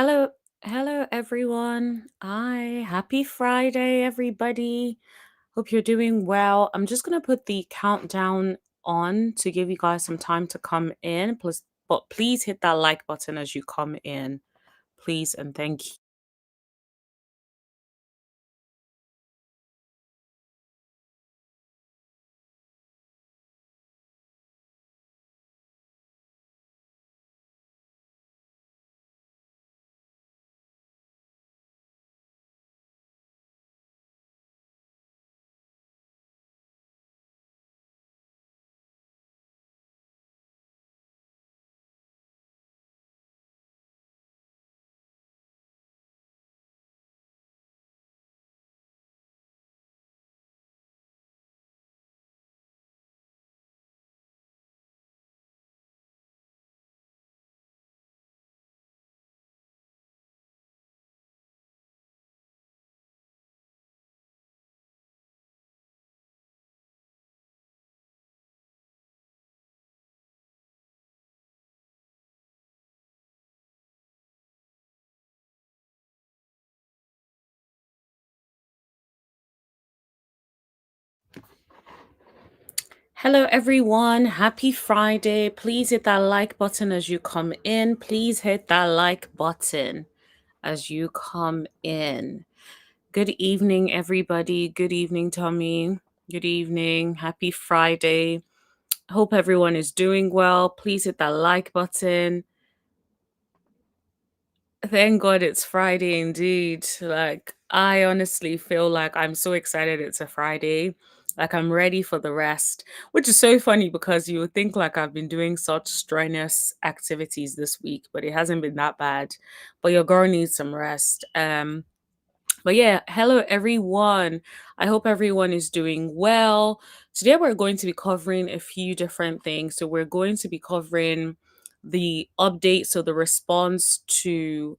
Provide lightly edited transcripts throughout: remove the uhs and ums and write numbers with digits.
Hello, hello everyone. Hi, happy Friday, everybody. Hope you're doing well. I'm just gonna put the countdown on to give you guys some time to come in. Plus, but please hit that like button as you come in, please, and thank you. Hello, everyone. Happy Friday. Please hit that like button as you come in. Please hit that like button as you come in. Good evening, everybody. Good evening, Tommy. Good evening. Happy Friday. Hope everyone is doing well. Please hit that like button. Thank God it's Friday indeed. Like, I honestly feel like I'm so excited it's a Friday. Like, I'm ready for the rest, which is so funny because you would think like I've been doing such strenuous activities this week, but it hasn't been that bad. But your girl needs some rest. But yeah, hello everyone. I hope everyone is doing well. Today we're going to be covering a few different things. So we're going to be covering the update, so the response to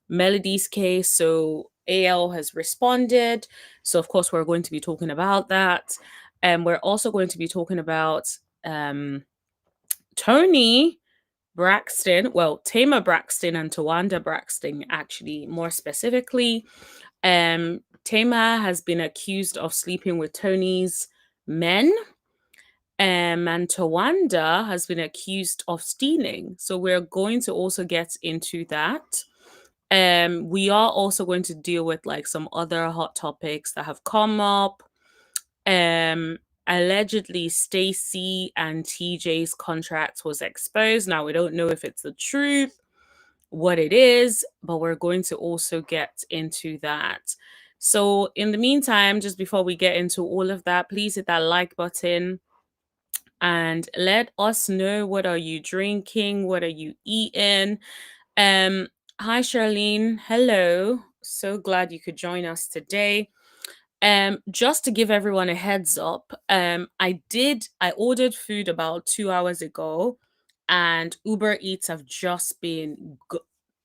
Melody's case. So AL has responded. So of course we're going to be talking about that. And we're also going to be talking about um Toni Braxton, well, Tamar Braxton and Tawanda Braxton, actually, more specifically. Tamar has been accused of sleeping with Tony's men, and Tawanda has been accused of stealing. So we're going to also get into that. We are also going to deal with like some other hot topics that have come up. Um, Allegedly, Stacey and TJ's contract was exposed. Now we don't know if it's the truth, what it is, but we're going to also get into that. So, in the meantime, just before we get into all of that, please hit that like button and let us know, what are you drinking, what are you eating. Um, Hi Charlene, hello. So glad you could join us today. Just to give everyone a heads up, I ordered food about 2 hours ago, and Uber Eats have just been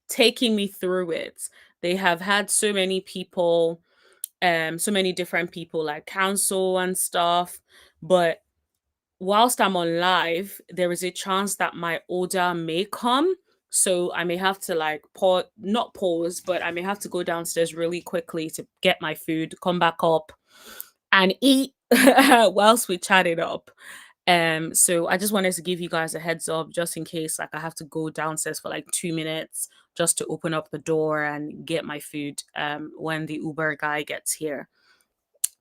taking me through it. They have had so many people, so many different people like counsel and stuff. But whilst I'm on live, there is a chance that my order may come. So I may have to like not pause, but I may have to go downstairs really quickly to get my food, come back up and eat whilst we chat it up. So I just wanted to give you guys a heads up just in case like I have to go downstairs for like 2 minutes just to open up the door and get my food when the Uber guy gets here.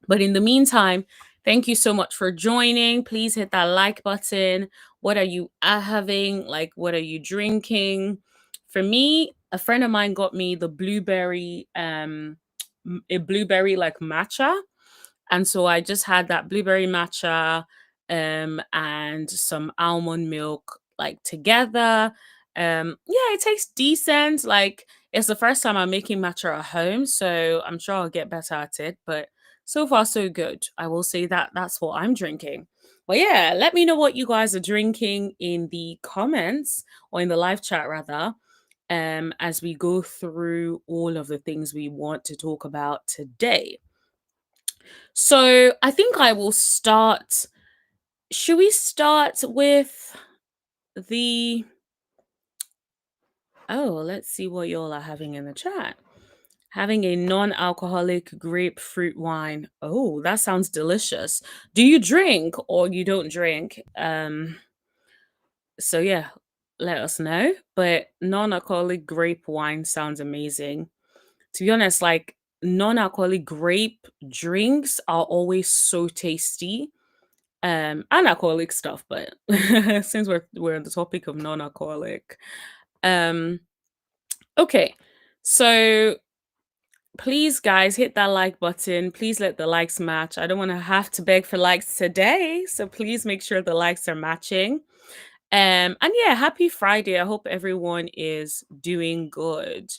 But in the meantime, thank you so much for joining. Please hit that like button. What are you having? Like, what are you drinking? For me, a friend of mine got me the blueberry, a blueberry like matcha. And so I just had that blueberry matcha and some almond milk like together. Yeah, it tastes decent. Like, it's the first time I'm making matcha at home, so I'm sure I'll get better at it. But so far, so good. I will say that that's what I'm drinking. But yeah, let me know what you guys are drinking in the comments, or in the live chat rather, as we go through all of the things we want to talk about today. So I think I will start. Should we start with the Oh, let's see what y'all are having in the chat. Having a non-alcoholic grapefruit wine. Oh, that sounds delicious. Do you drink or you don't drink? So yeah, let us know. But non-alcoholic grape wine sounds amazing. To be honest, like non-alcoholic grape drinks are always so tasty. And alcoholic stuff, but since we're on the topic of non-alcoholic. Um, okay. So please, guys, hit that like button. Please let the likes match. I don't want to have to beg for likes today. So please make sure the likes are matching. And yeah, happy Friday. I hope everyone is doing good.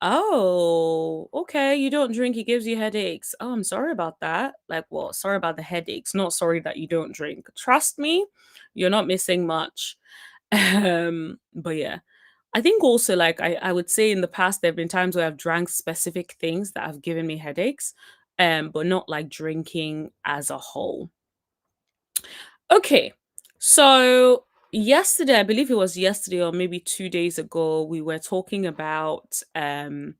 Oh, okay. You don't drink, it gives you headaches. Oh, I'm sorry about that. Like, well, sorry about the headaches, not sorry that you don't drink. Trust me, you're not missing much. But yeah. I think also like I would say in the past there have been times where I've drank specific things that have given me headaches, but not like drinking as a whole. Okay. So yesterday, I believe it was yesterday or maybe 2 days ago, we were talking about AL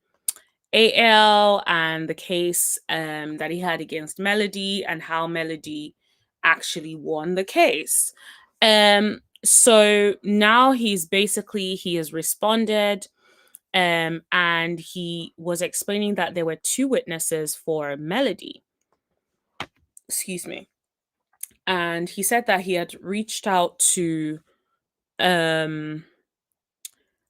and the case that he had against Melody and how Melody actually won the case. So now he has responded and he was explaining that there were two witnesses for Melody. Excuse me. And he said that he had reached out to um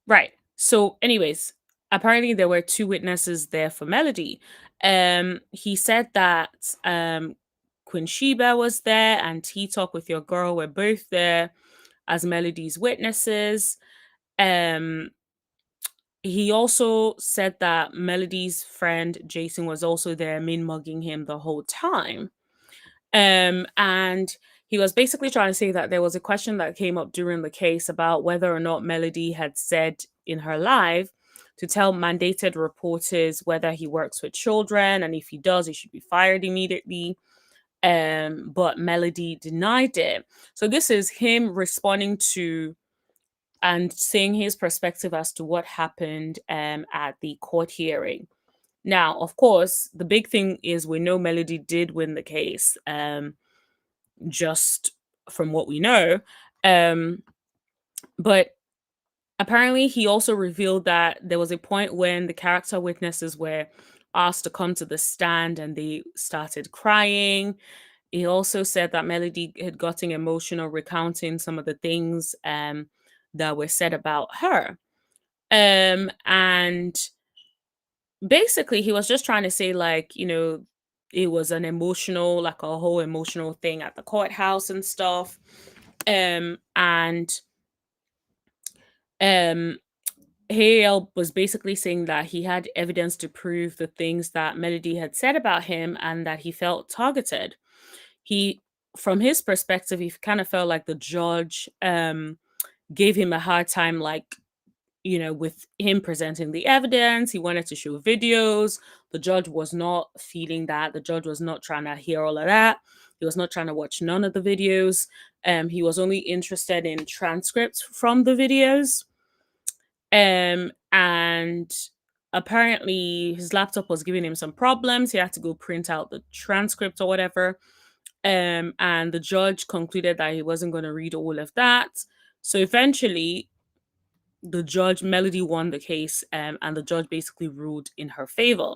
right. So anyways, apparently there were two witnesses there for Melody. He said that Queen Sheba was there and T Talk with Your Girl were both there as Melody's witnesses. Um he also said that Melody's friend Jason was also there, mean mugging him the whole time. And he was basically trying to say that there was a question that came up during the case about whether or not Melody had said in her live to tell mandated reporters whether he works with children, and if he does, he should be fired immediately. But Melody denied it. So this is him responding to and saying his perspective as to what happened at the court hearing. Now, of course, the big thing is we know Melody did win the case. Just from what we know. Um, but apparently, he also revealed that there was a point when the character witnesses were asked to come to the stand and they started crying. He also said that Melody had gotten emotional recounting some of the things that were said about her. And basically, he was just trying to say, like, it was an emotional, like a whole emotional thing at the courthouse and stuff. And um Hale was basically saying that he had evidence to prove the things that Melody had said about him and that he felt targeted. He From his perspective, he kind of felt like the judge gave him a hard time, like, with him presenting the evidence. He wanted to show videos. The judge was not feeling that. The judge was not trying to hear all of that. He was not trying to watch none of the videos. He was only interested in transcripts from the videos. And apparently his laptop was giving him some problems. He had to go print out the transcript or whatever. And the judge concluded that he wasn't going to read all of that. So eventually, the judge Melody won the case, and the judge basically ruled in her favor.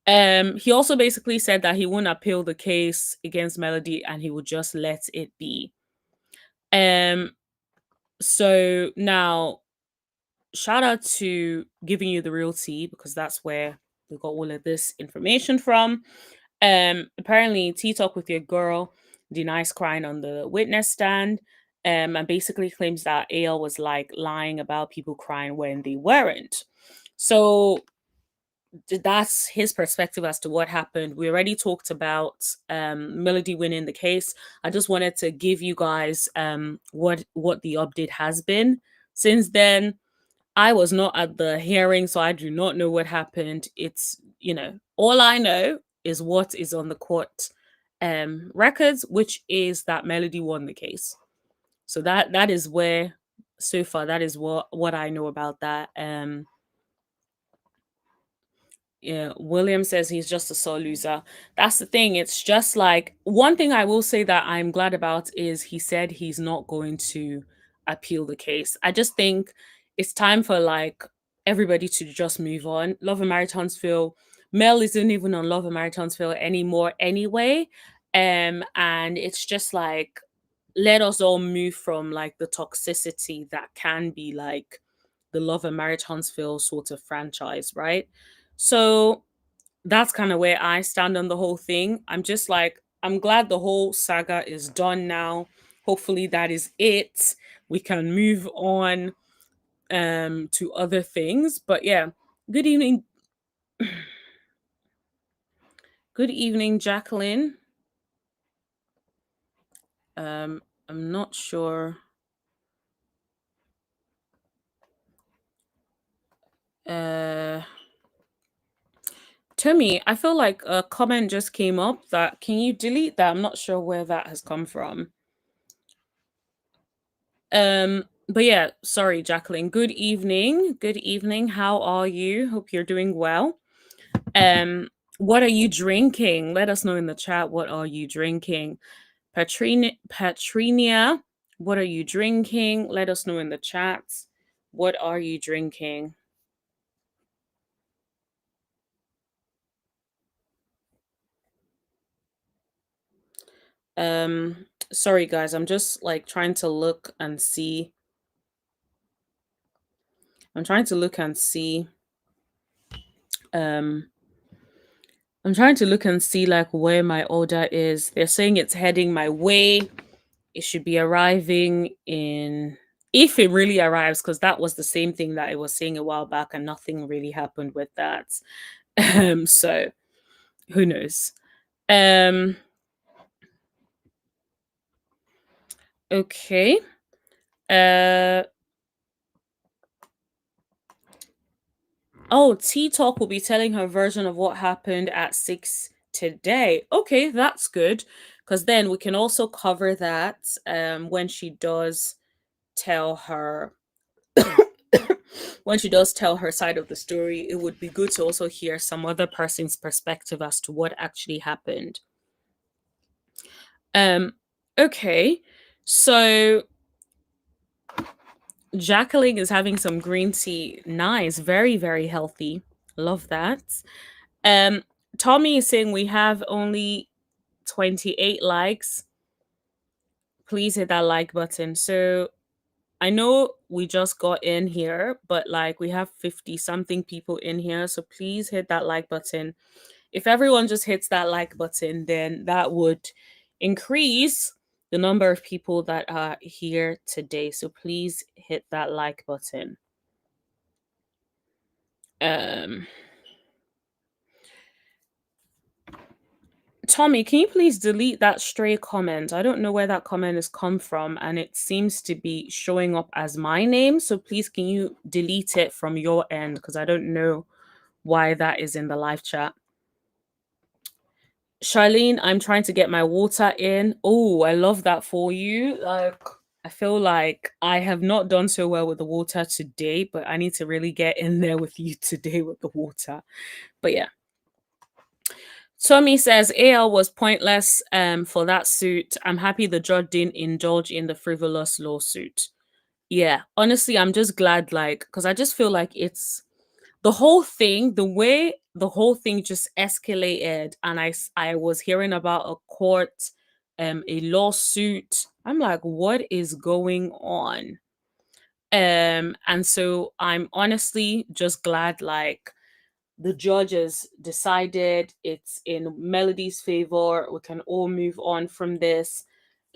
He also basically said that he wouldn't appeal the case against Melody and he would just let it be. Um, so now shout out to Giving You the Real Tea because that's where we got all of this information from. Apparently, Tea Talk with Your Girl denies crying on the witness stand. And basically claims that AL was like lying about people crying when they weren't. So that's his perspective as to what happened. We already talked about Melody winning the case. I just wanted to give you guys what the update has been since then. I was not at the hearing, so I do not know what happened. It's, all I know is what is on the court records, which is that Melody won the case. So that is where So far, that is what I know about that. Yeah, William says he's just a sore loser. That's the thing. It's just like one thing I will say that I'm glad about is he said he's not going to appeal the case. I just think it's time for like everybody to just move on. Love and Marriage Huntsville. Mel isn't even on Love and Marriage Huntsville anymore anyway. And it's just like let us all move from like the toxicity that can be like the Love and Marriage Huntsville sort of franchise, right? So that's kind of where I stand on the whole thing. I'm just like, I'm glad the whole saga is done now. Hopefully that is it. We can move on to other things. But yeah, good evening. Good evening, Jacqueline. I'm not sure. Uh Tommy, I feel like a comment just came up that can you delete that? I'm not sure where that has come from. But yeah, sorry, Jacqueline. Good evening. Good evening. How are you? Hope you're doing well. Um, what are you drinking? Let us know in the chat. What are you drinking? Patrinia, what are you drinking? Let us know in the chat. What are you drinking? Sorry guys, I'm just like trying to look and see. I'm trying to look and see. Um, I'm trying to look and see like where my order is. They're saying it's heading my way. It should be arriving in if it really arrives, because that was the same thing that I was saying a while back, and nothing really happened with that. So who knows? Um, okay. Uh oh, T Talk will be telling her version of what happened at 6 today. Okay, that's good. Because then we can also cover that when she does tell her when she does tell her side of the story. It would be good to also hear some other person's perspective as to what actually happened. Um, okay. So Jacqueline is having some green tea. Nice, very, very healthy. Love that. Um, Tommy is saying we have only 28 likes. Please hit that like button. So I know we just got in here, but like we have 50 something people in here. So please hit that like button. If everyone just hits that like button, then that would increase the number of people that are here today. So please hit that like button. Um Tommy, can you please delete that stray comment? I don't know where that comment has come from, and it seems to be showing up as my name. So please, can you delete it from your end? Because I don't know why that is in the live chat. Charlene, I'm trying to get my water in. Oh, I love that for you. Like, I feel like I have not done so well with the water today, but I need to really get in there with you today with the water. But yeah. Tommy says AL was pointless for that suit. I'm happy the judge didn't indulge in the frivolous lawsuit. Yeah, honestly, I'm just glad, like, because I just feel like it's the whole thing, the way the whole thing just escalated, and I was hearing about a court, a lawsuit. I'm like, what is going on? And so I'm honestly just glad, like the judges decided it's in Melody's favor. We can all move on from this.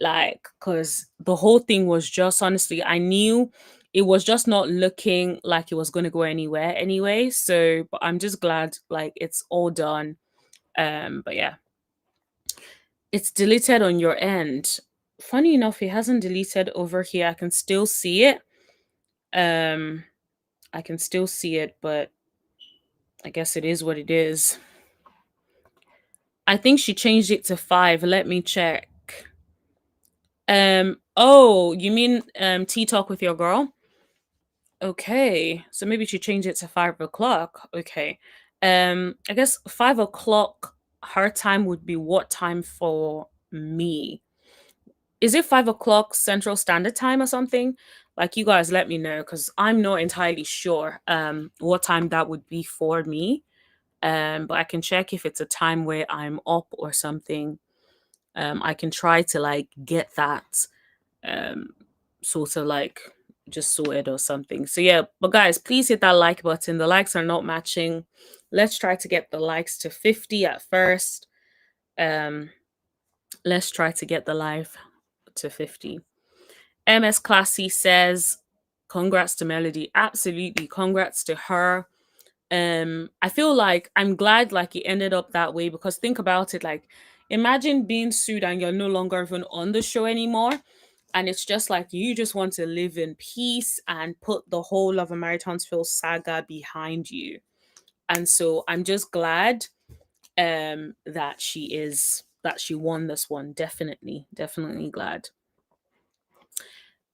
Like, because the whole thing was just honestly, I knew it was just not looking like it was going to go anywhere anyway. So, but I'm just glad like it's all done. But yeah, it's deleted on your end. Funny enough, it hasn't deleted over here. I can still see it. Um, I can still see it, but I guess it is what it is. I think she changed it to 5. Let me check. Oh, you mean Tea Talk with your girl? Okay, so maybe she changed it to 5 o'clock. Okay. I guess 5 o'clock her time would be what time for me? Is it 5 o'clock Central Standard Time or something? Like you guys let me know because I'm not entirely sure what time that would be for me. But I can check if it's a time where I'm up or something. I can try to like get that um sort of like just sorted or something. So yeah, but guys, please hit that like button. The likes are not matching. Let's try to get the likes to 50 at first. Um, let's try to get the live to 50. MS Classy says, congrats to Melody. Absolutely. Congrats to her. I feel like I'm glad like it ended up that way because think about it, like imagine being sued and you're no longer even on the show anymore, and it's just like you just want to live in peace and put the whole of a Maritonsville saga behind you. And so I'm just glad that she won this one. Definitely glad.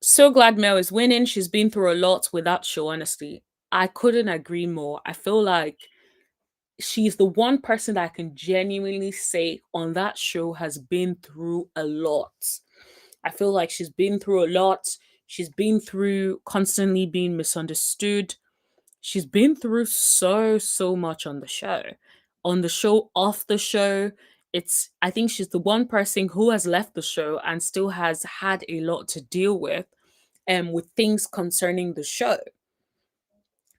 So glad Mel is winning. She's been through a lot with that show, honestly. I couldn't agree more. I feel like she's the one person that I can genuinely say on that show has been through a lot. I feel like she's been through a lot. She's been through constantly being misunderstood. She's been through so much on the show. On the show, off the show. I think she's the one person who has left the show and still has had a lot to deal with things concerning the show.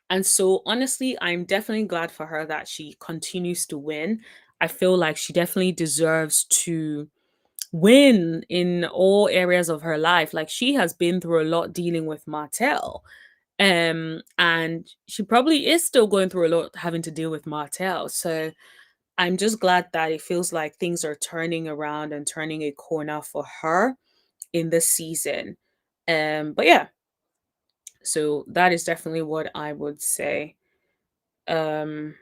And so, honestly, I'm definitely glad for her that she continues to win. I feel like she definitely deserves to win in all areas of her life. Like, she has been through a lot dealing with Martell. And she probably is still going through a lot having to deal with Martell. So, I'm just glad that it feels like things are turning around and turning a corner for her in this season. But yeah, so that is definitely what I would say. Um,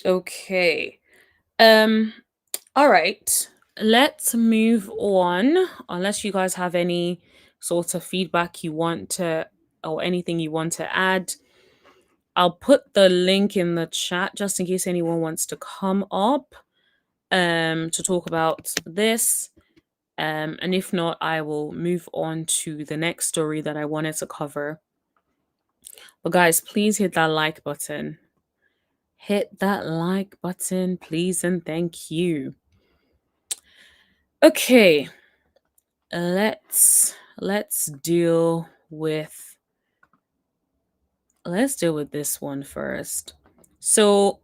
okay. Um, all right. Let's move on. Unless you guys have any sort of feedback you want to or anything you want to add. I'll put the link in the chat just in case anyone wants to come up to talk about this. And if not, I will move on to the next story that I wanted to cover. But guys, please hit that like button. Hit that like button, please, and thank you. Okay, let's deal with this one first. So,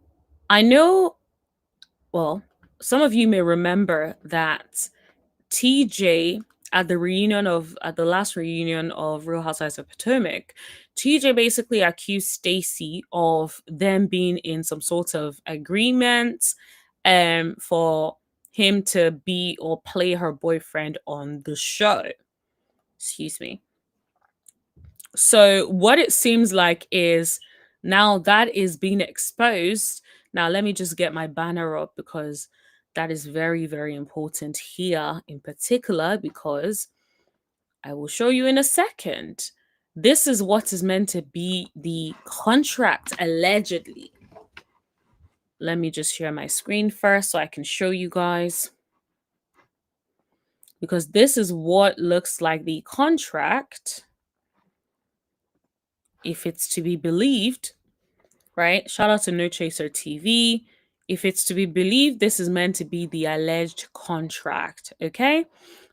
I know, well, some of you may remember that TJ at the last reunion of Real Housewives of Potomac, TJ basically accused Stacey of them being in some sort of agreement for him to be or play her boyfriend on the show. Excuse me. So what it seems like is now that is being exposed. Now let me just get my banner up because that is very important here in particular because I will show you in a second. This is what is meant to be the contract allegedly. Let me just share my screen first so I can show you guys. Because this is what looks like the contract, if it's to be believed, right? Shout out to No Chaser TV. If it's to be believed, this is meant to be the alleged contract, okay?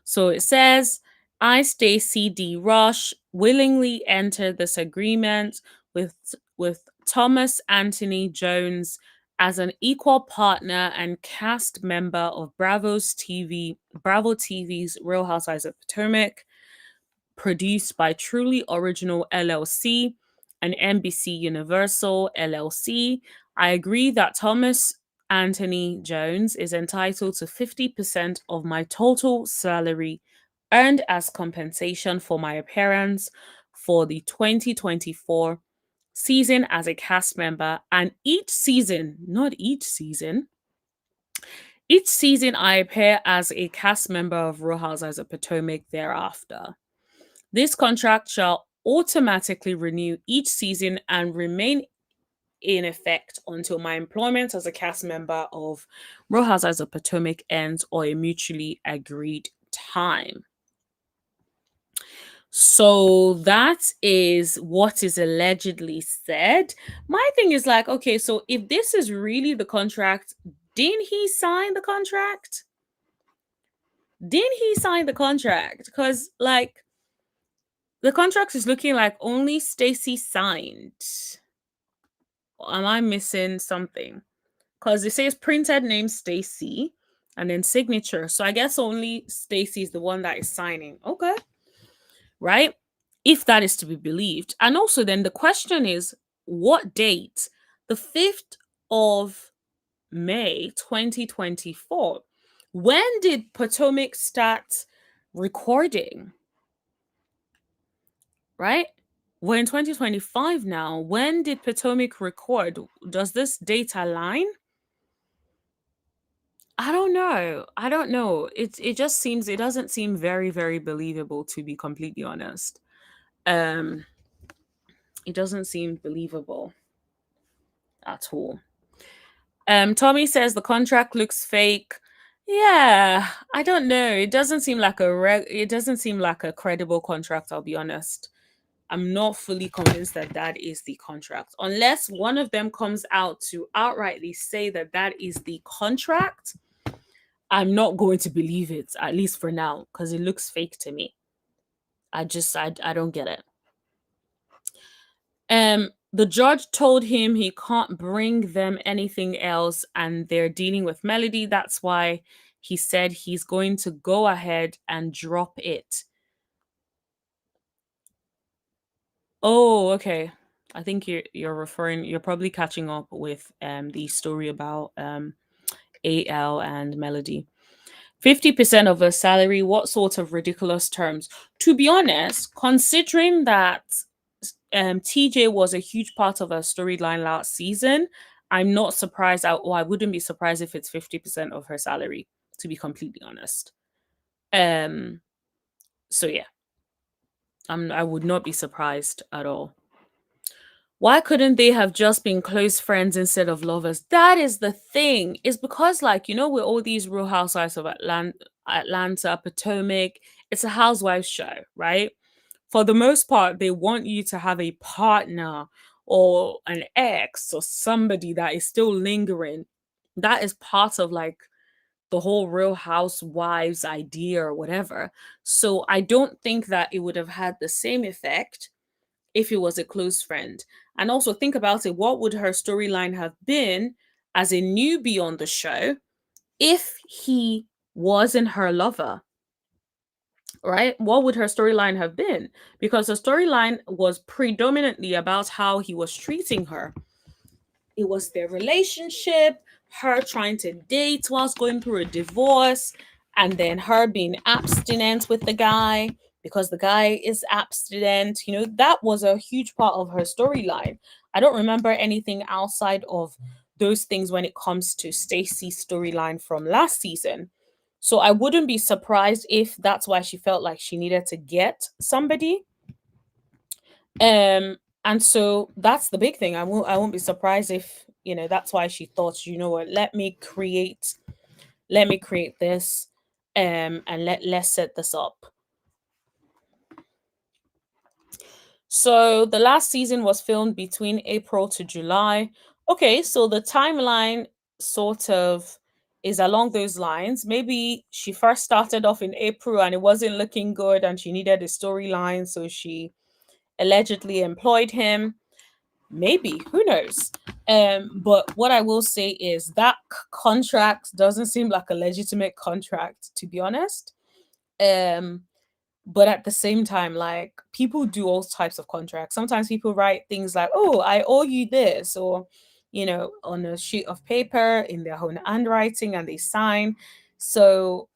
So it says, I, Stacey D. Rush, willingly entered this agreement with Thomas Anthony Jones as an equal partner and cast member of Bravo TV's Real Housewives of Potomac, produced by Truly Original LLC and NBC Universal LLC. I agree that Thomas Anthony Jones is entitled to 50% of my total salary earned as compensation for my appearance for the 2024 season as a cast member, and each season I appear as a cast member of Real Housewives of Potomac thereafter. This contract shall automatically renew each season and remain in effect until my employment as a cast member of Real Housewives of Potomac ends or a mutually agreed time. So that is what is allegedly said. My thing is like, okay, so if this is really the contract, didn't he sign the contract? Didn't he sign the contract? Because like the contract is looking like only Stacey signed. Am I missing something? Because it says printed name Stacey and then signature. So I guess only Stacey is the one that is signing. Okay. Right? If that is to be believed. And also, then the question is what date? The 5th of May 2024. When did Potomac start recording? Right? We're in 2025 now. When did Potomac record? Does this date align? I don't know. I don't know. It just seems it doesn't seem very very believable, to be completely honest. Um it doesn't seem believable at all. Tommy says the contract looks fake. Yeah, I don't know. It doesn't seem like it doesn't seem like a credible contract, I'll be honest. I'm not fully convinced that that is the contract. Unless one of them comes out to outrightly say that that is the contract, I'm not going to believe it, at least for now, because it looks fake to me. I don't get it. The judge told him he can't bring them anything else and they're dealing with Melody. That's why he said he's going to go ahead and drop it. Oh, okay. I think you're probably catching up with the story about AL and Melody. 50% of her salary, what sort of ridiculous terms? To be honest, considering that TJ was a huge part of her storyline last season, I'm not surprised, or I wouldn't be surprised if it's 50% of her salary, to be completely honest. Um, so yeah, I would not be surprised at all. Why couldn't they have just been close friends instead of lovers? That is the thing. It's because, like, with all these Real Housewives of Atlanta, Potomac, it's a housewives show, right? For the most part, they want you to have a partner or an ex or somebody that is still lingering. That is part of like the whole Real Housewives idea or whatever. So I don't think that it would have had the same effect if it was a close friend. And also think about it, what would her storyline have been as a newbie on the show if he wasn't her lover? Right? What would her storyline have been? Because the storyline was predominantly about how he was treating her. It was their relationship, her trying to date whilst going through a divorce, and then her being abstinent with the guy because the guy is abstinent. That was a huge part of her storyline. I don't remember anything outside of those things when it comes to Stacey's storyline from last season. So I wouldn't be surprised if that's why she felt like she needed to get somebody. And so that's the big thing. I won't be surprised if, that's why she thought, what, let me create this and let's set this up. So the last season was filmed between April to July. Okay, so the timeline sort of is along those lines. Maybe she first started off in April and it wasn't looking good and she needed a storyline, so she allegedly employed him. Maybe, who knows? But what I will say is that contract doesn't seem like a legitimate contract, to be honest. Um, but at the same time, like, people do all types of contracts. Sometimes people write things like, "Oh, I owe you this," or on a sheet of paper in their own handwriting, and they sign. So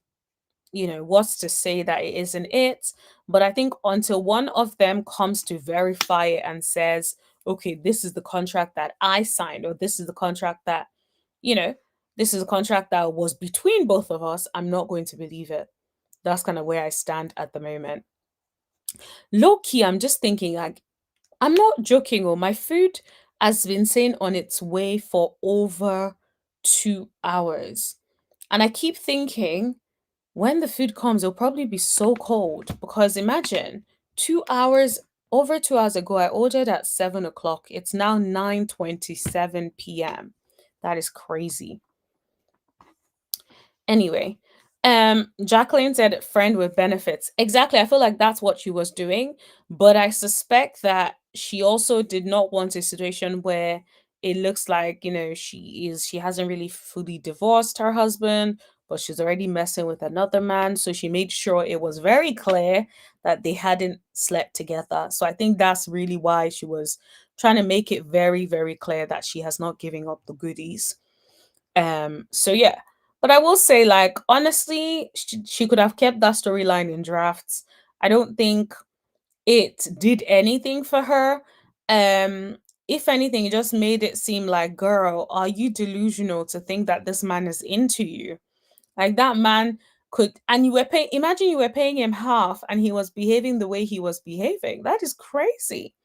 what's to say that it isn't it? But I think until one of them comes to verify it and says, okay, this is the contract that I signed, or this is the contract that, you know, this is a contract that was between both of us, I'm not going to believe it. That's kind of where I stand at the moment. Low key, I'm just thinking, like, I'm not joking. Oh, my food has been saying on its way for over 2 hours. And I keep thinking, when the food comes, it'll probably be so cold because imagine 2 hours, over 2 hours ago, I ordered at 7 o'clock. It's now 9:27 p.m. That is crazy. Anyway, Jacqueline said friend with benefits. Exactly. I feel like that's what she was doing, but I suspect that she also did not want a situation where it looks like, she hasn't really fully divorced her husband, but she's already messing with another man. So she made sure it was very clear that they hadn't slept together. So I think that's really why she was trying to make it very, very clear that she has not given up the goodies. So yeah, but I will say, like, honestly, she could have kept that storyline in drafts. I don't think it did anything for her. Um, if anything, it just made it seem like, girl, are you delusional to think that this man is into you? Like that man could, and you were paying. Imagine you were paying him half, and he was behaving the way he was behaving. That is crazy.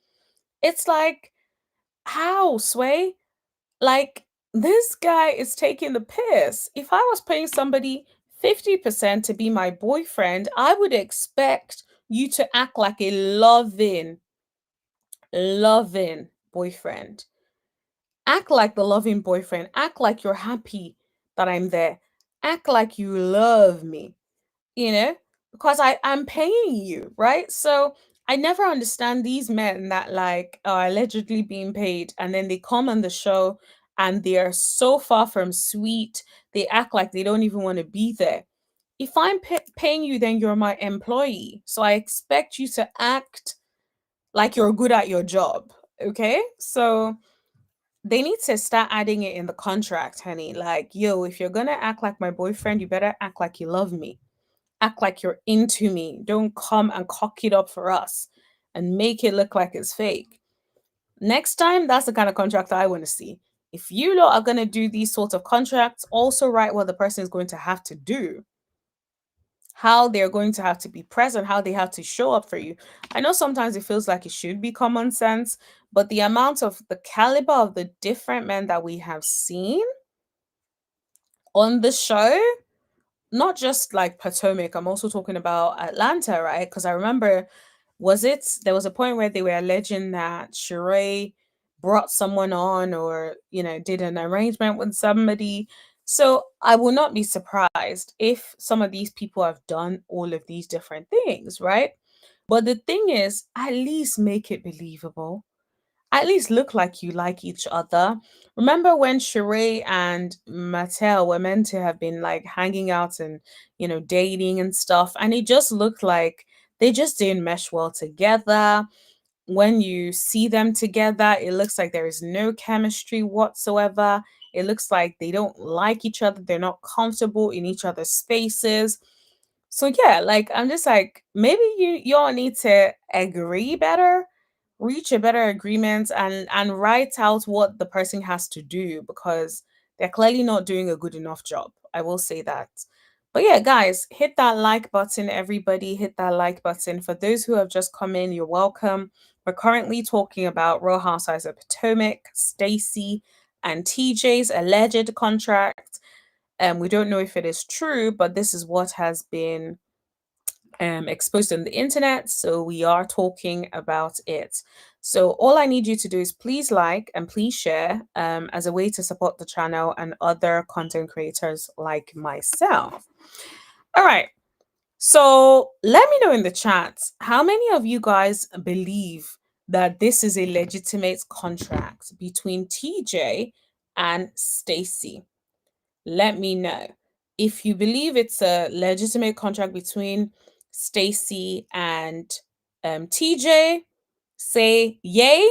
It's like, how, Sway? Like, this guy is taking the piss. If I was paying somebody 50% to be my boyfriend, I would expect you to act like a loving boyfriend. Act like the loving boyfriend. Act like you're happy that I'm there. Act like you love me, you know, because I'm paying you, right? So I never understand these men that like are allegedly being paid and then they come on the show and they're so far from sweet. They act like they don't even want to be there. If I'm paying you, then you're my employee. So I expect you to act like you're good at your job. Okay. So they need to start adding it in the contract, honey. Like, yo, if you're going to act like my boyfriend, you better act like you love me, act like you're into me. Don't come and cock it up for us and make it look like it's fake. Next time, that's the kind of contract I want to see. If you lot are going to do these sorts of contracts, also write what the person is going to have to do, how they're going to have to be present, how they have to show up for you. I know sometimes it feels like it should be common sense, but the amount of the caliber of the different men that we have seen on the show, not just like Potomac, I'm also talking about Atlanta, right? Because I remember, there was a point where they were alleging that Sheree brought someone on or, did an arrangement with somebody. So I will not be surprised if some of these people have done all of these different things, right? But the thing is, at least make it believable, at least look like you like each other. Remember when Sheree and Mattel were meant to have been like hanging out and, dating and stuff, and it just looked like they just didn't mesh well together. When you see them together, it looks like there is no chemistry whatsoever. It looks like they don't like each other, they're not comfortable in each other's spaces. So yeah, like I'm just like, maybe y'all need to agree better, reach a better agreement, and write out what the person has to do because they're clearly not doing a good enough job. I will say that. But yeah, guys, hit that like button, everybody. Hit that like button. For those who have just come in, you're welcome. We're currently talking about Real Housewives of Potomac, Stacey, and TJ's alleged contract. We don't know if it is true, but this is what has been exposed on the internet. So we are talking about it. So all I need you to do is please like and please share as a way to support the channel and other content creators like myself. All right. So let me know in the chat how many of you guys believe that this is a legitimate contract between TJ and Stacey. Let me know. If you believe it's a legitimate contract between Stacey and TJ, say yay.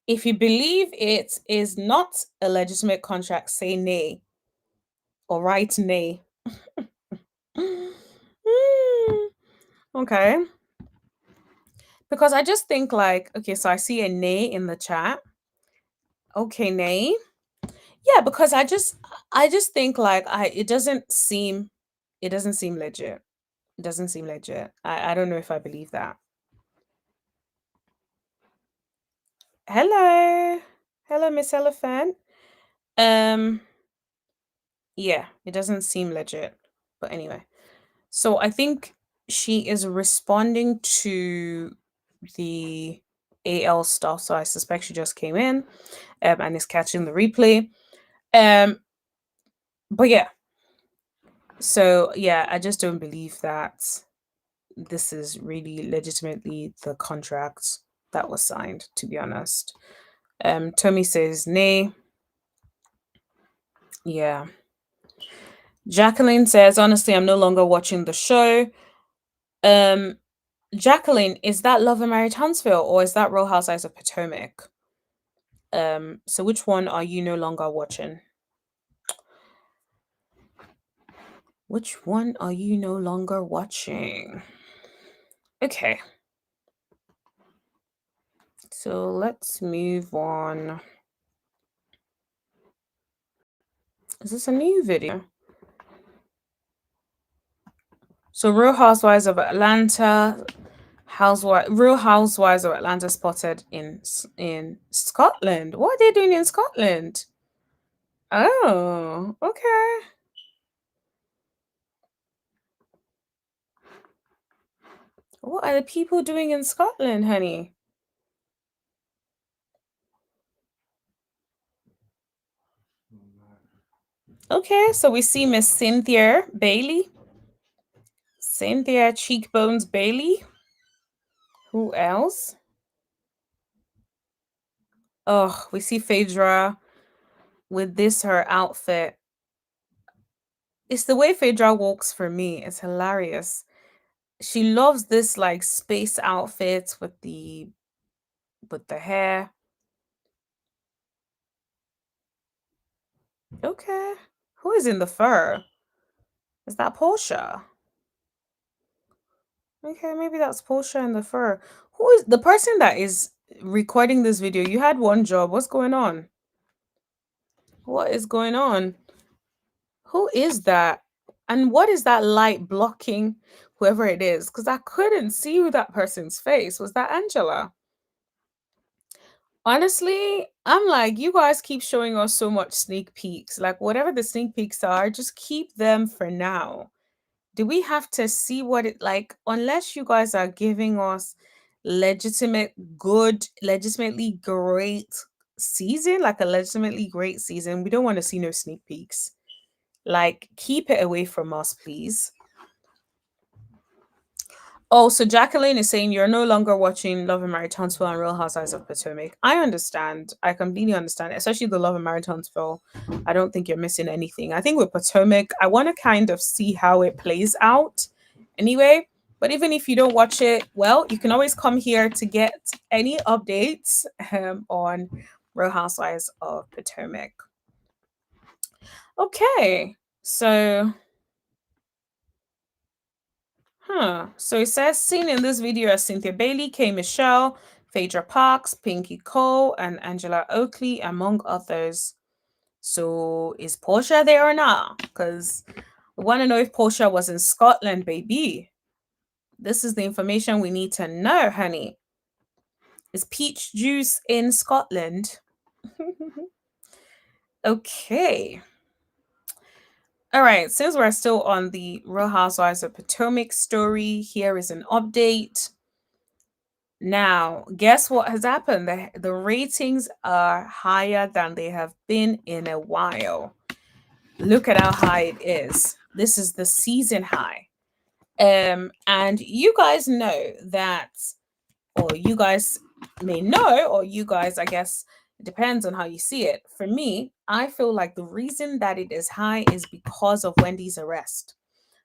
If you believe it is not a legitimate contract, say nay or write nay. Okay. Because I just think like, okay, so I see a nay in the chat. Okay, nay. Yeah, because I just think like it doesn't seem legit. It doesn't seem legit. I don't know if I believe that. Hello. Hello, Miss Elephant. Um, yeah, it doesn't seem legit. But anyway. So I think she is responding to the AL stuff. So I suspect she just came in and is catching the replay. Um, but yeah, so yeah, I just don't believe that this is really legitimately the contract that was signed, to be honest. Tommy says nay. Yeah. Jacqueline says, honestly, I'm no longer watching the show. Um, Jacqueline, is that Love and Married Huntsville or is that Real Housewives of Potomac? So which one are you no longer watching? Which one are you no longer watching? Okay. So let's move on. Is this a new video? So Real Housewives of Atlanta, Real Housewives of Atlanta spotted in Scotland. What are they doing in Scotland? Oh, okay. What are the people doing in Scotland, honey? Okay, so we see Miss Cynthia Bailey. Cynthia Cheekbones Bailey. Who else? Oh, we see Phaedra with this her outfit. It's the way Phaedra walks for me. It's hilarious. She loves this like space outfit with the hair. Okay. Who is in the fur? Is that Portia? Okay, maybe that's Portia in the fur. Who is the person that is recording this video? You had one job. What's going on? What is going on? Who is that? And what is that light blocking whoever it is? Because I couldn't see that person's face. Was that Angela? Honestly, I'm like, you guys keep showing us so much sneak peeks. Like, whatever the sneak peeks are, just keep them for now. Do we have to see what it like? Unless you guys are giving us legitimate, good, legitimately great season, like a legitimately great season, we don't want to see no sneak peeks. Like, keep it away from us, please. Oh, so Jacqueline is saying you're no longer watching Love and Married Huntsville and Real Housewives of Potomac. I understand. I completely understand, especially the Love and Married Huntsville. I don't think you're missing anything. I think with Potomac, I want to kind of see how it plays out anyway. But even if you don't watch it, well, you can always come here to get any updates on Real Housewives of Potomac. Okay, so So it says seen in this video as Cynthia Bailey, K. Michelle, Phaedra Parks, Pinky Cole, and Angela Oakley, among others. So is Portia there or not? Because we want to know if Portia was in Scotland, baby. This is the information we need to know, honey. Is peach juice in Scotland? Okay. All right, since we're still on the Real Housewives of Potomac story, here is an update. Now, guess what has happened? The ratings are higher than they have been in a while. Look at how high it is. This is the season high. And you guys know that, or you guys may know, or you guys, I guess, it depends on how you see it. For me, I feel like the reason that it is high is because of Wendy's arrest.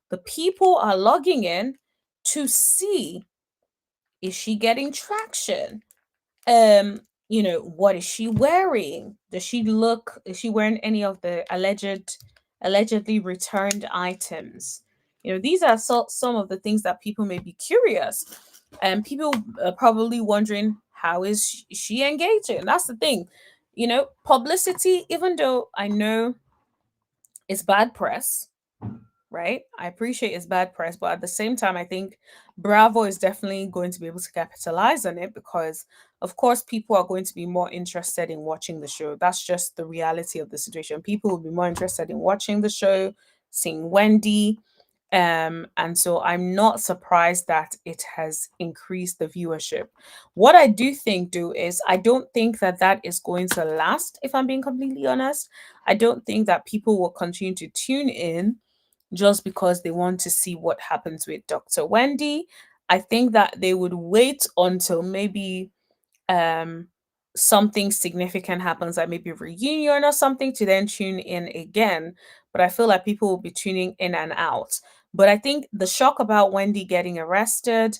The people are logging in to see, is she getting traction? What is she wearing? Does she look, is she wearing any of the allegedly returned items? These are some of the things that people may be curious, and people are probably wondering, how is she engaging? That's the thing. Publicity, even though I know it's bad press, right? I appreciate it's bad press, but at the same time, I think Bravo is definitely going to be able to capitalize on it because, of course, people are going to be more interested in watching the show. That's just the reality of the situation. People will be more interested in watching the show, seeing Wendy. And so I'm not surprised that it has increased the viewership. What I do think, do is I don't think that that is going to last, if I'm being completely honest. I don't think that people will continue to tune in just because they want to see what happens with Dr. Wendy. I think that they would wait until maybe um something significant happens, like maybe a reunion or something, to then tune in again. But I feel like people will be tuning in and out. But I think the shock about Wendy getting arrested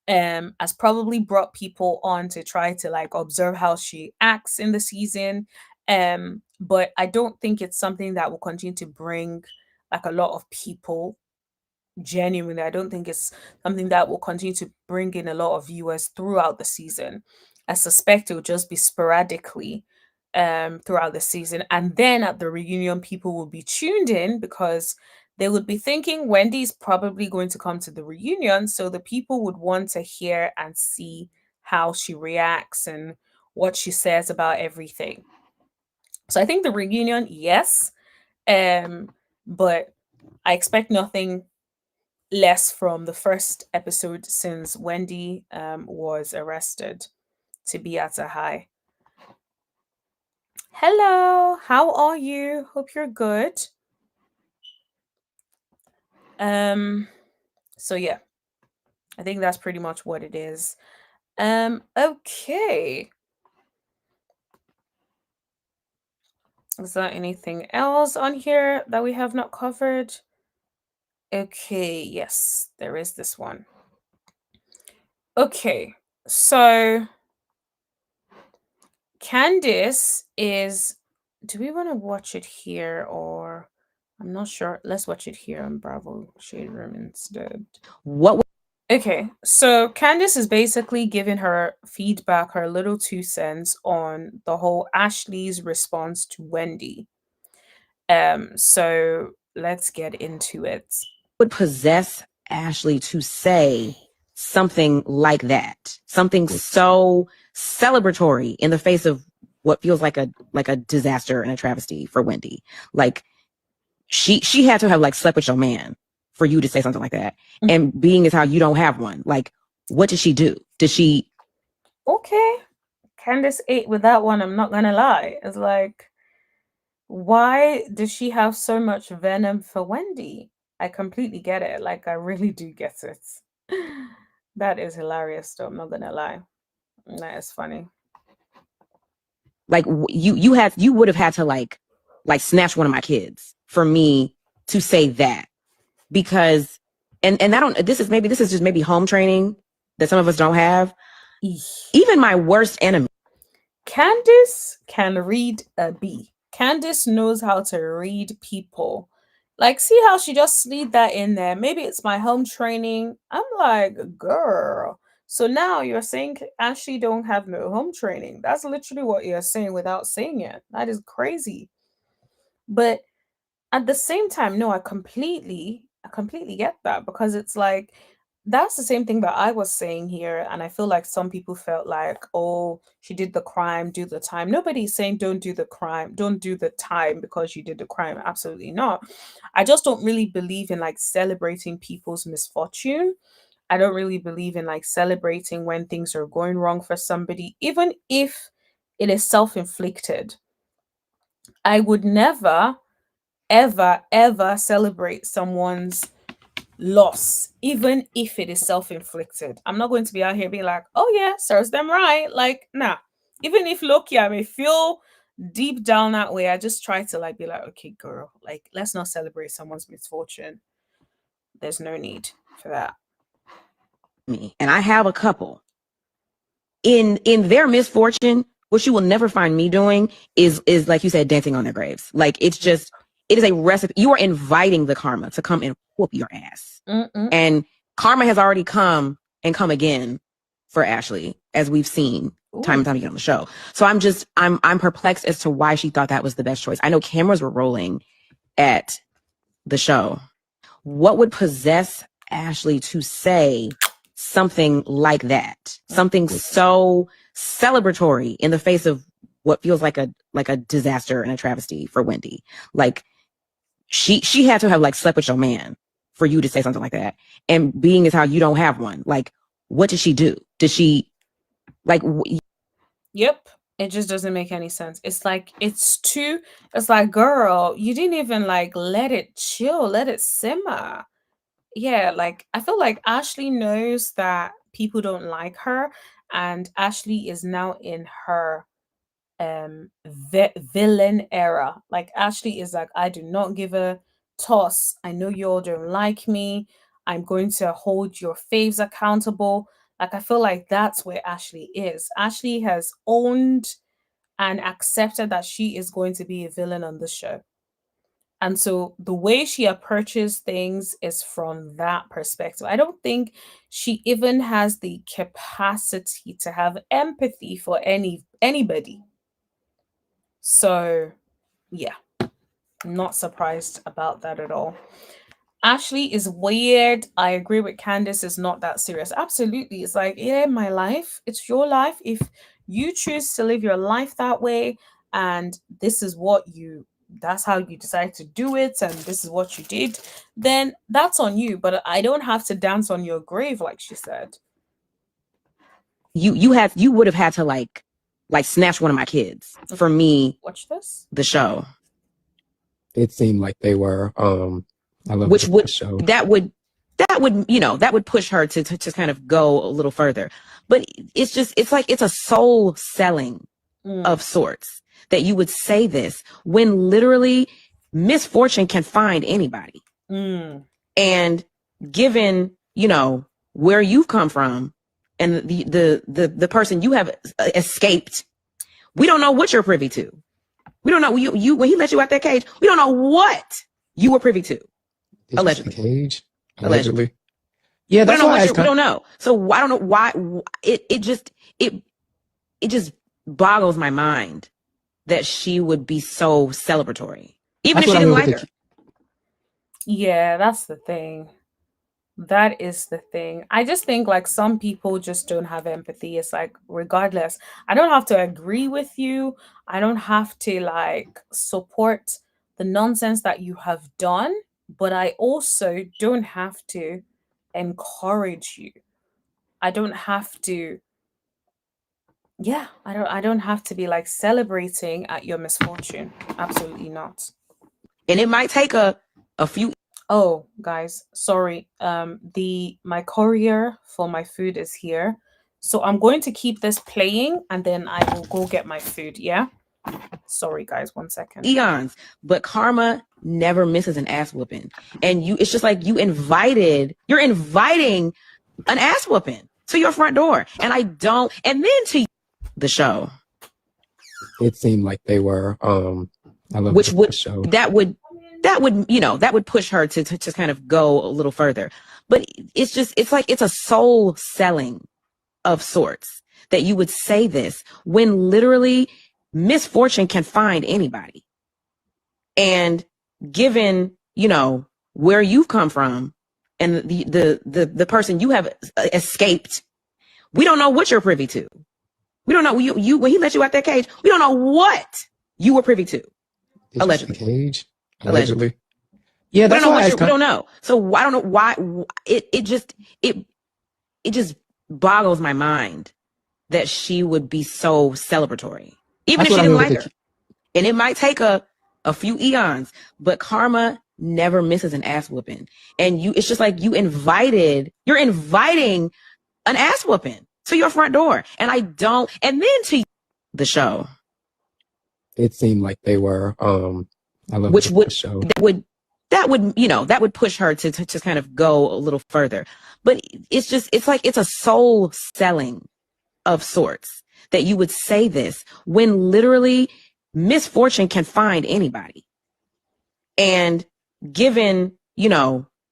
has probably brought people on to try to like observe how she acts in the season. But I don't think it's something that will continue to bring like a lot of people. Genuinely, I don't think it's something that will continue to bring in a lot of viewers throughout the season. I suspect it will just be sporadically throughout the season. And then at the reunion, people will be tuned in because they would be thinking Wendy's probably going to come to the reunion. So the people would want to hear and see how she reacts and what she says about everything. So I think the reunion, yes. But I expect nothing less from the first episode since Wendy was arrested to be at a high. Hello, how are you? Hope you're good. So yeah, I think that's pretty much what it is. Okay. Is there anything else on here that we have not covered? Okay, yes, there is this one. Okay, so Candice is. Do we want to watch it here or? I'm not sure. Let's watch it here on Bravo Shade Room instead. What? Okay, so Candice is basically giving her feedback, her little 2 cents on the whole Ashley's response to Wendy. So let's get into it. Would possess Ashley to say something like that? Something so celebratory in the face of what feels like a disaster and a travesty for Wendy. Like she had to have like slept with your man for you to say something like that. And being is how you don't have one. Like, what did she do? Did she? Okay, Candice ate with that one. I'm not gonna lie. It's like, why does she have so much venom for Wendy? I completely get it. Like, I really do get it. That is hilarious, though. I'm not gonna lie. That is funny. Like you would have had to like snatch one of my kids for me to say that, because and I don't, this is just maybe home training that some of us don't have. Even my worst enemy. Candice can read a bee. Candice knows how to read people. Like, see how she just slid that in there. Maybe it's my home training. I'm like, girl. So now you're saying Ashley don't have no home training. That's literally what you're saying without saying it. That is crazy. But at the same time, no, I completely get that because it's like that's the same thing that I was saying here. And I feel like some people felt like, oh, she did the crime, do the time. Nobody's saying don't do the crime, don't do the time because you did the crime. Absolutely not. I just don't really believe in like celebrating people's misfortune. I don't really believe in like celebrating when things are going wrong for somebody, even if it is self-inflicted. I would never ever celebrate someone's loss, even if it is self-inflicted. I'm not going to be out here being like, oh yeah, serves them right. Like, nah. Even if Loki, I may feel deep down that way, I just try to like be like, okay, girl, like let's not celebrate someone's misfortune. There's no need for that. Me, and I have a couple in their misfortune. What you will never find me doing is like you said, dancing on their graves. Like, it's just, it is a recipe. You are inviting the karma to come and whoop your ass. And karma has already come and come again for Ashley, as we've seen time and time again on the show. So I'm perplexed as to why she thought that was the best choice. I know cameras were rolling at the show what would possess Ashley to say something like that? Something so celebratory in the face of what feels like a disaster and a travesty for Wendy. Like she had to have like slept with your man for you to say something like that. And being as how you don't have one, like what did she do? Did she like? Yep. It just doesn't make any sense. It's like it's like, girl, you didn't even like let it chill, let it simmer. Yeah, like I feel like Ashley knows that people don't like her, and Ashley is now in her villain era. Like Ashley is like, I do not give a toss. I know you all don't like me. I'm going to hold your faves accountable. Like I feel like that's where Ashley is. Ashley has owned and accepted that she is going to be a villain on the show. And so the way she approaches things is from that perspective. I don't think she even has the capacity to have empathy for anybody. So, yeah, not surprised about that at all. Ashley is weird. I agree with Candace, it's not that serious. Absolutely. It's like, yeah, my life, it's your life. If you choose to live your life that way, and this is what you that's how you decide to do it, and this is what you did, then that's on you. But I don't have to dance on your grave, like she said. You would have had to like snatch one of my kids for me. Watch this. The show. It seemed like they were. I love which would the show. that would that would push her to kind of go a little further. But it's like it's a soul selling of sorts that you would say this when literally misfortune can find anybody. And given, where you've come from and the person you have escaped, we don't know what you're privy to. We don't know you when he let you out that cage. We don't know what you were privy to. Allegedly. Cage? Allegedly. Yeah, that's why we don't know. So I don't know why it just boggles my mind that she would be so celebratory, even if she didn't like her. Yeah, that's the thing. That is the thing. I just think like some people just don't have empathy. It's like, regardless, I don't have to agree with you. I don't have to like support the nonsense that you have done, but I also don't have to encourage you. I don't have to I don't have to be like celebrating at your misfortune. Absolutely not. And it might take a few. Oh, guys, sorry. My courier for my food is here. So I'm going to keep this playing and then I will go get my food, yeah? Sorry, guys, 1 second. Eons, but karma never misses an ass whooping. And it's just like you're inviting an ass whooping to your front door. And and then to the show. It seemed like they were, I love the show. That would push her to kind of go a little further. But it's like it's a soul selling of sorts that you would say this when literally misfortune can find anybody. And given, where you've come from and the person you have escaped, we don't know what you're privy to. We don't know you when he let you out that cage. We don't know what you were privy to. Allegedly. Cage? Allegedly. Yeah, that's why we don't know. So I don't know why it just boggles my mind that she would be so celebratory, even if she didn't like her. And it might take a few eons, but karma never misses an ass whooping. And it's just like you're inviting an ass whooping to your front door. And and then to the show. It seemed like they were, I love the show. That would push her to kind of go a little further. But it's like it's a soul selling of sorts that you would say this when literally misfortune can find anybody. And given,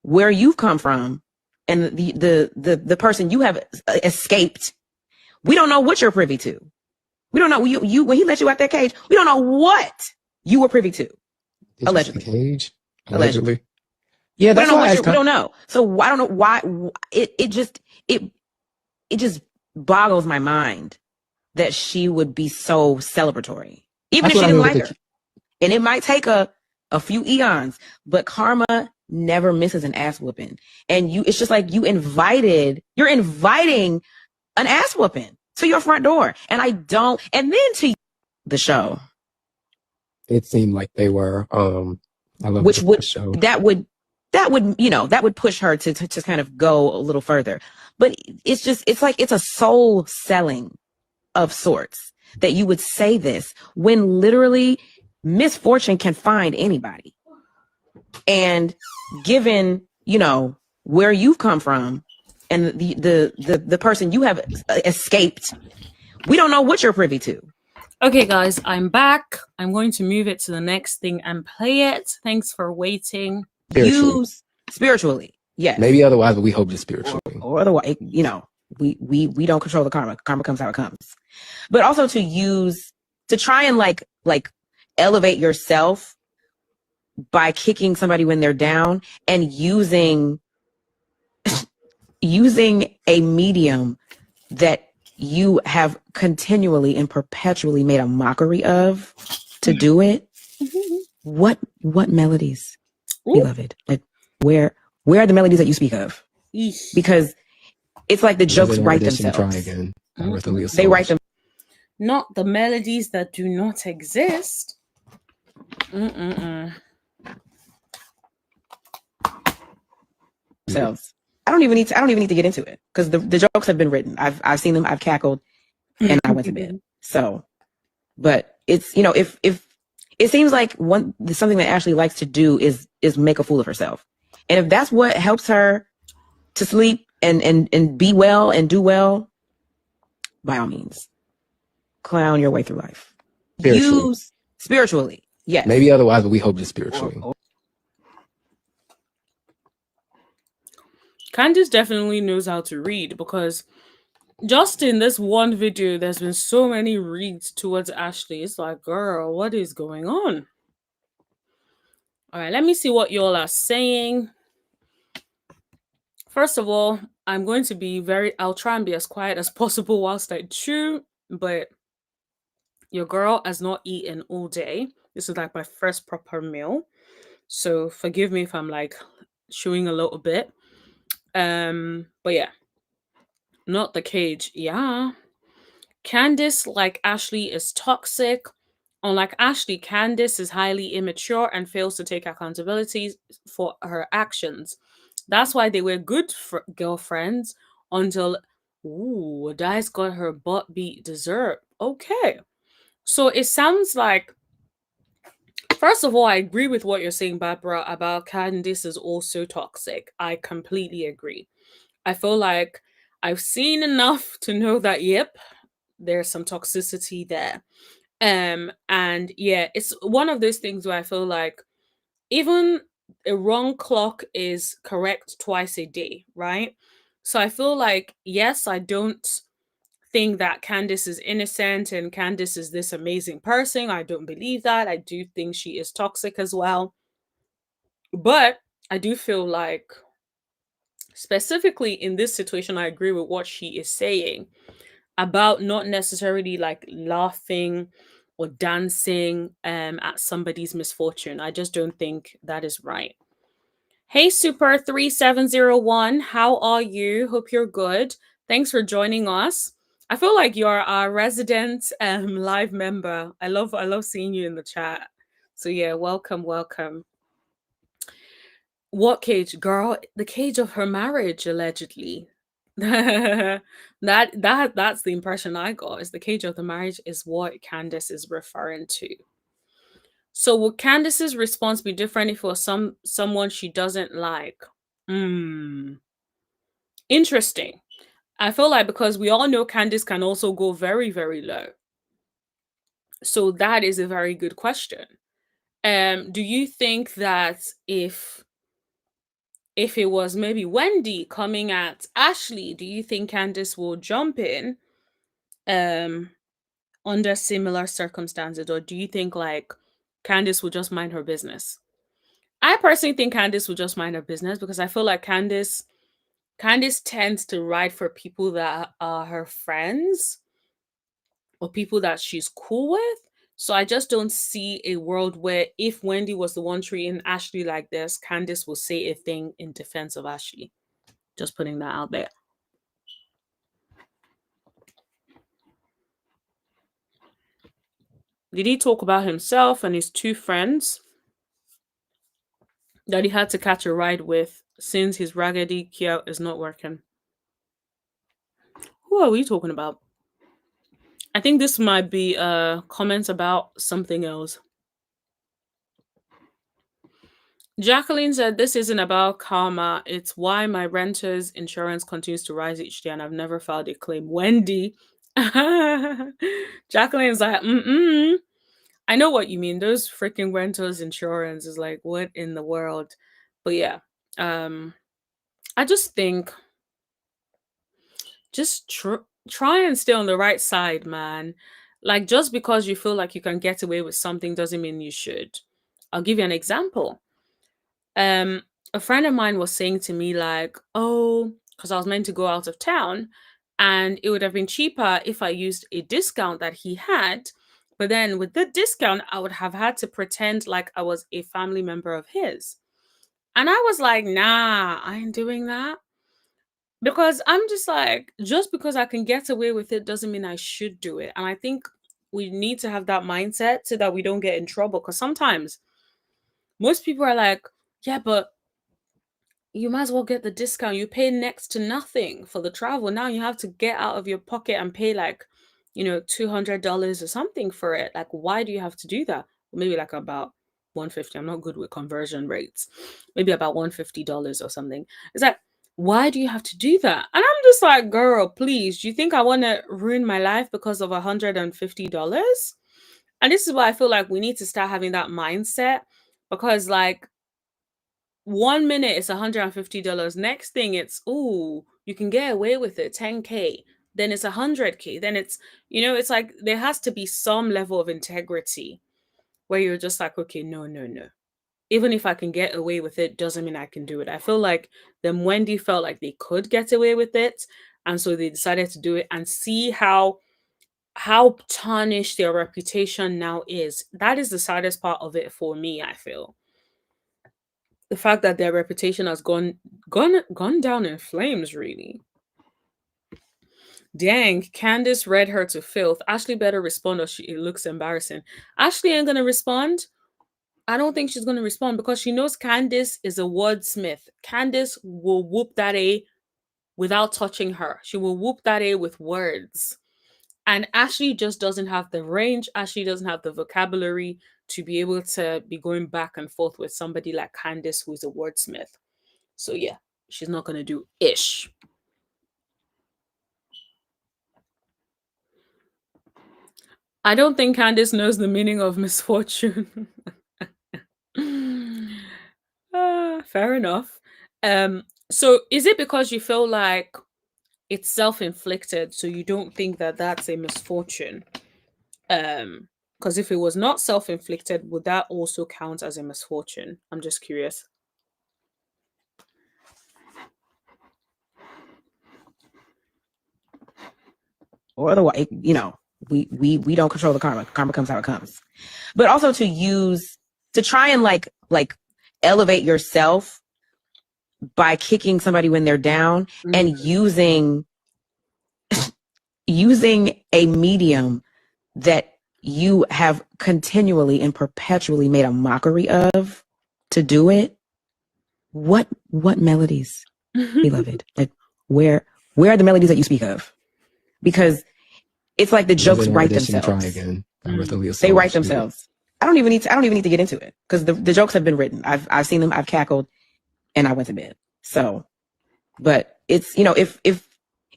where you've come from and the person you have escaped, we don't know what you're privy to. We don't know you when he let you out that cage. We don't know what you were privy to. Allegedly. Cage? Allegedly. Yeah, We don't that's know why I what asked. we don't know. So I don't know why it it just boggles my mind that she would be so celebratory, even That's if what she I didn't mean with like the. her. And it might take a few eons, but karma never misses an ass whooping. And it's just like you're inviting an ass whooping to your front door. And I don't, and then to the show, It seemed like they were. I love which the would, show. that would push her to kind of go a little further. But it's like, it's a soul selling of sorts that you would say this when literally misfortune can find anybody. And given, where you've come from and the person you have escaped, we don't know what you're privy to. Okay, guys, I'm back. I'm going to move it to the next thing and play it. Thanks for waiting. Spiritually. Use spiritually, yes. Maybe otherwise, but we hope just spiritually. Or otherwise, we don't control the karma. Karma comes how it comes. But also to try and like elevate yourself by kicking somebody when they're down and using a medium that you have continually and perpetually made a mockery of to do it. What melodies, beloved? Like where are the melodies that you speak of? Because it's like the jokes write themselves. Try again. They write them. Not the melodies that do not exist. Themselves. I don't even need to get into it because the jokes have been written. I've seen them. I've cackled, and I went to bed. So, but it's if it seems like something that Ashley likes to do is make a fool of herself, and if that's what helps her to sleep and be well and do well, by all means, clown your way through life. Use spiritually, yes. Maybe otherwise, but we hope just spiritually. Candice definitely knows how to read because just in this one video, there's been so many reads towards Ashley. It's like, girl, what is going on? All right, let me see what y'all are saying. First of all, I'm going to be I'll try and be as quiet as possible whilst I chew, but your girl has not eaten all day. This is like my first proper meal. So forgive me if I'm like chewing a little bit. But yeah. Not the cage. Yeah. Candice, like Ashley, is toxic. Unlike Ashley, Candice is highly immature and fails to take accountability for her actions. That's why they were good girlfriends until, Dice got her butt beat dessert. Okay. So it sounds like, first of all, I agree with what you're saying, Barbara, about Candice is also toxic. I completely agree. I feel like I've seen enough to know that, yep, there's some toxicity there. And yeah, it's one of those things where I feel like even a wrong clock is correct twice a day, right? So I feel like, yes, I don't think that Candice is innocent and Candice is this amazing person. I don't believe that. I do think she is toxic as well. But I do feel like, specifically in this situation, I agree with what she is saying about not necessarily like laughing or dancing at somebody's misfortune. I just don't think that is right. Hey, Super 3701, how are you? Hope you're good. Thanks for joining us. I feel like you're our resident live member. I love seeing you in the chat. So yeah, welcome. What cage, girl? The cage of her marriage, allegedly. That's the impression I got. Is the cage of the marriage is what Candace is referring to. So would Candace's response be different if it was someone she doesn't like? Interesting. I feel like because we all know Candace can also go very, very low. So that is a very good question. Do you think that if it was maybe Wendy coming at Ashley, do you think Candice will jump in under similar circumstances, or do you think like Candice will just mind her business? I personally think Candice will just mind her business because I feel like Candice tends to ride for people that are her friends or people that she's cool with. So I just don't see a world where if Wendy was the one treating Ashley like this, Candice will say a thing in defense of Ashley. Just putting that out there. Did he talk about himself and his two friends that he had to catch a ride with since his raggedy Kia is not working? Who are we talking about? I think this might be comments about something else. Jacqueline said, "This isn't about karma. It's why my renter's insurance continues to rise each day and I've never filed a claim." Wendy. Jacqueline's like, mm-mm. I know what you mean. Those freaking renters insurance is like, what in the world? But yeah, I just think just try and stay on the right side, man. Like, just because you feel like you can get away with something doesn't mean you should. I'll give you an example. Um, a friend of mine was saying to me, like, oh, because I was meant to go out of town and it would have been cheaper if I used a discount that he had. But then with the discount, I would have had to pretend like I was a family member of his. And I was like, nah, I ain't doing that. Because I'm just like, just because I can get away with it doesn't mean I should do it. And I think we need to have that mindset so that we don't get in trouble. Because sometimes most people are like, yeah, but you might as well get the discount. You pay next to nothing for the travel. Now you have to get out of your pocket and pay like, $200 or something for it. Like, why do you have to do that? Maybe like about 150. I'm not good with conversion rates. Maybe about $150 or something. It's like, why do you have to do that? And I'm just like, girl, please, do you think I want to ruin my life because of $150? And this is why I feel like we need to start having that mindset because, like, 1 minute it's $150. Next thing it's, ooh, you can get away with it, 10K. Then it's 100K. Then it's like there has to be some level of integrity where you're just like, okay, no, no, no. Even if I can get away with it, doesn't mean I can do it. I feel like then Wendy felt like they could get away with it. And so they decided to do it and see how tarnished their reputation now is. That is the saddest part of it for me, I feel. The fact that their reputation has gone down in flames, really. Dang, Candace read her to filth. Ashley better respond or it looks embarrassing. Ashley ain't gonna respond. I don't think she's gonna respond because she knows Candace is a wordsmith. Candace will whoop that A without touching her. She will whoop that A with words. And Ashley just doesn't have the range. Ashley doesn't have the vocabulary to be able to be going back and forth with somebody like Candace, who's a wordsmith. So yeah, she's not gonna do ish. I don't think Candace knows the meaning of misfortune. Fair enough. So is it because you feel like it's self-inflicted, so you don't think that that's a misfortune? Because if it was not self-inflicted, would that also count as a misfortune? I'm just curious. Or otherwise, we don't control the karma. Karma comes how it comes. But also to try and like elevate yourself by kicking somebody when they're down and using a medium that you have continually and perpetually made a mockery of to do it. What melodies, beloved? Like where are the melodies that you speak of? Because it's like the jokes write themselves. Try again. They write themselves. I don't even need to get into it because the jokes have been written. I've seen them. I've cackled, and I went to bed. So, but it's if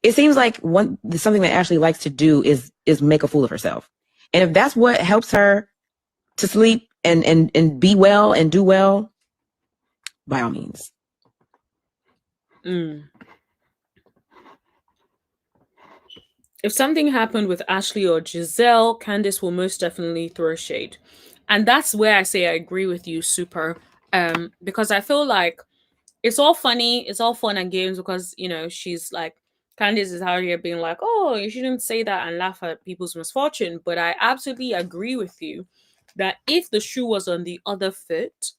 it seems like something that Ashley likes to do is make a fool of herself, and if that's what helps her to sleep and be well and do well, by all means. If something happened with Ashley or Giselle, Candice will most definitely throw shade. And that's where I say I agree with you super. Because I feel like it's all funny, it's all fun and games because she's like Candice is out here being like, oh, you shouldn't say that and laugh at people's misfortune. But I absolutely agree with you that if the shoe was on the other foot,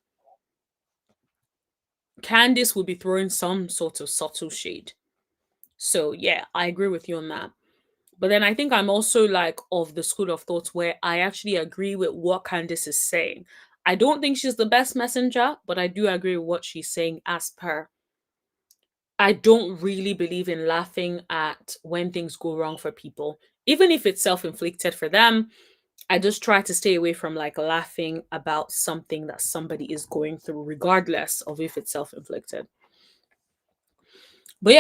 Candice would be throwing some sort of subtle shade. So yeah, I agree with you on that. But then I think I'm also like of the school of thought where I actually agree with what Candice is saying. I don't think she's the best messenger, but I do agree with what she's saying as per. I don't really believe in laughing at when things go wrong for people. Even if it's self-inflicted for them, I just try to stay away from like laughing about something that somebody is going through, regardless of if it's self-inflicted. But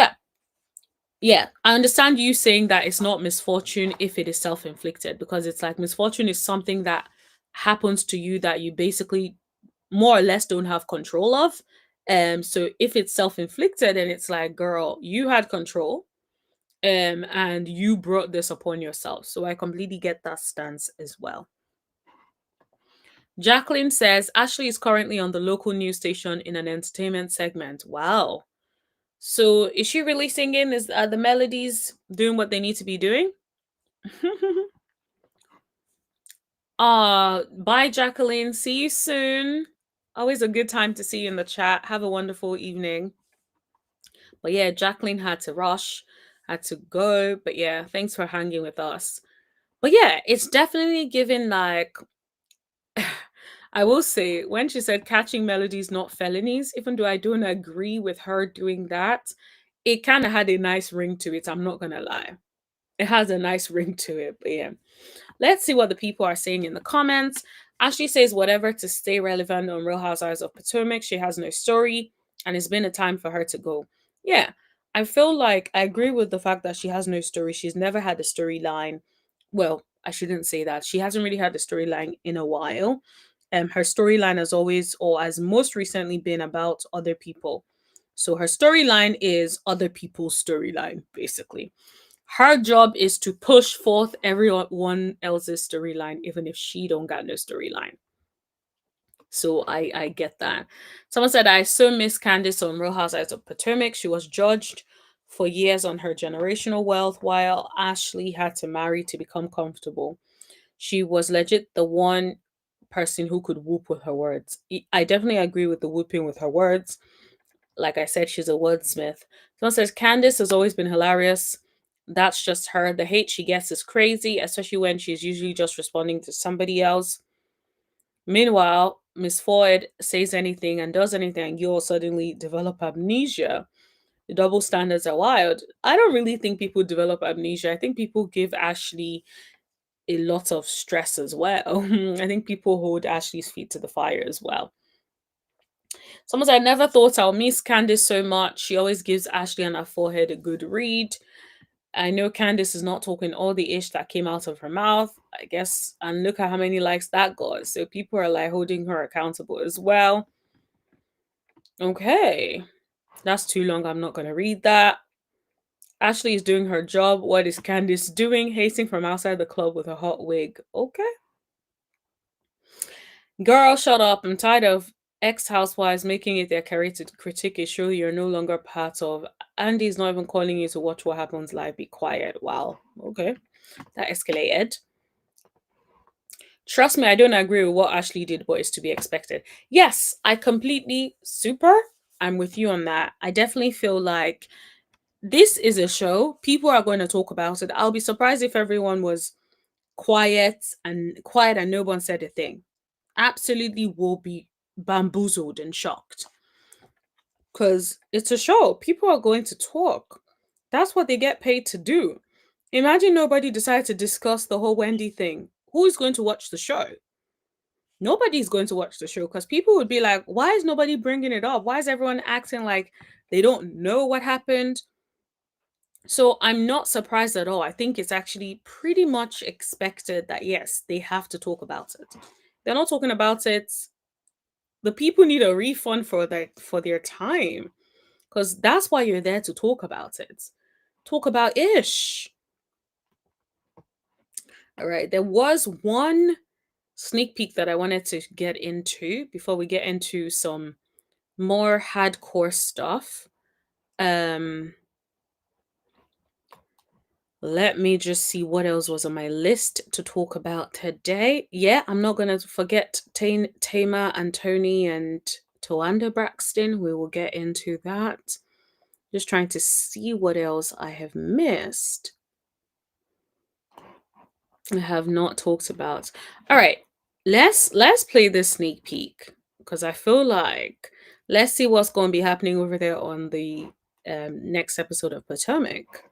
yeah, I understand you saying that it's not misfortune if it is self-inflicted, because it's like misfortune is something that happens to you that you basically more or less don't have control of. So if it's self-inflicted and it's like, girl, you had control, and you brought this upon yourself. So I completely get that stance as well. Jacqueline says Ashley is currently on the local news station in an entertainment segment. Wow. So is she really singing? Is the melodies doing what they need to be doing? Bye, Jacqueline. See you soon. Always a good time to see you in the chat. Have a wonderful evening. But yeah, Jacqueline had to rush, had to go. But yeah, thanks for hanging with us. But yeah, it's definitely given like I will say when she said catching melodies, not felonies, even though I don't agree with her doing that, it kind of had a nice ring to it. I'm not gonna lie. It has a nice ring to it. But yeah. Let's see what the people are saying in the comments. Ashley says whatever to stay relevant on Real Housewives of Potomac. She has no story, and it's been a time for her to go. Yeah, I feel like I agree with the fact that she has no story. She's never had a storyline. Well, I shouldn't say that. She hasn't really had a storyline in a while. Her storyline has always, or has most recently, been about other people. So her storyline is other people's storyline, basically. Her job is to push forth everyone else's storyline, even if she don't got no storyline. So I get that. Someone said I so miss Candice on Real Housewives of Potomac. She was judged for years on her generational wealth, while Ashley had to marry to become comfortable. She was legit the one person who could whoop with her words. I definitely agree with the whooping with her words. Like I said, she's a wordsmith. Someone says Candice has always been hilarious. That's just her. The hate she gets is crazy, especially when she's usually just responding to somebody else. Meanwhile, Miss Ford says anything and does anything, and you all suddenly develop amnesia. The double standards are wild. I don't really think people develop amnesia. I think people give Ashley a lot of stress as well. I think people hold Ashley's feet to the fire as well. Someone said, I never thought I'll miss Candice so much. She always gives Ashley on her forehead a good read. I know Candice is not talking all the ish that came out of her mouth, I guess. And look at how many likes that got. So people are like holding her accountable as well. Okay. That's too long. I'm not going to read that. Ashley is doing her job. What is Candice doing? Hasting from outside the club with a hot wig. Okay. Girl, shut up. I'm tired of ex-housewives making it their career to critique a show you're no longer part of. Andy's not even calling you to watch what happens live. Be quiet. Wow. Okay. That escalated. Trust me, I don't agree with what Ashley did, but it's to be expected. Yes, I completely super. I'm with you on that. I definitely feel like this is a show. People are going to talk about it. I'll be surprised if everyone was quiet and no one said a thing. Absolutely will be bamboozled and shocked. Because it's a show. People are going to talk. That's what they get paid to do. Imagine nobody decided to discuss the whole Wendy thing. Who is going to watch the show? Nobody's going to watch the show because people would be like, why is nobody bringing it up? Why is everyone acting like they don't know what happened? So I'm not surprised at all. I think it's actually pretty much expected that, yes, they have to talk about it. They're not talking about it. The people need a refund for their time, because that's why you're there, to talk about it. Talk about ish. All right. There was one sneak peek that I wanted to get into before we get into some more hardcore stuff. Um, Let me just see what else was on my list to talk about today. Yeah, I'm not gonna forget Tamar and Toni and Tawanda Braxton. We will get into that. Just trying to see what else I have missed. I have not talked about. All right, let's play this sneak peek because I feel like let's see what's going to be happening over there on the next episode of Potomac.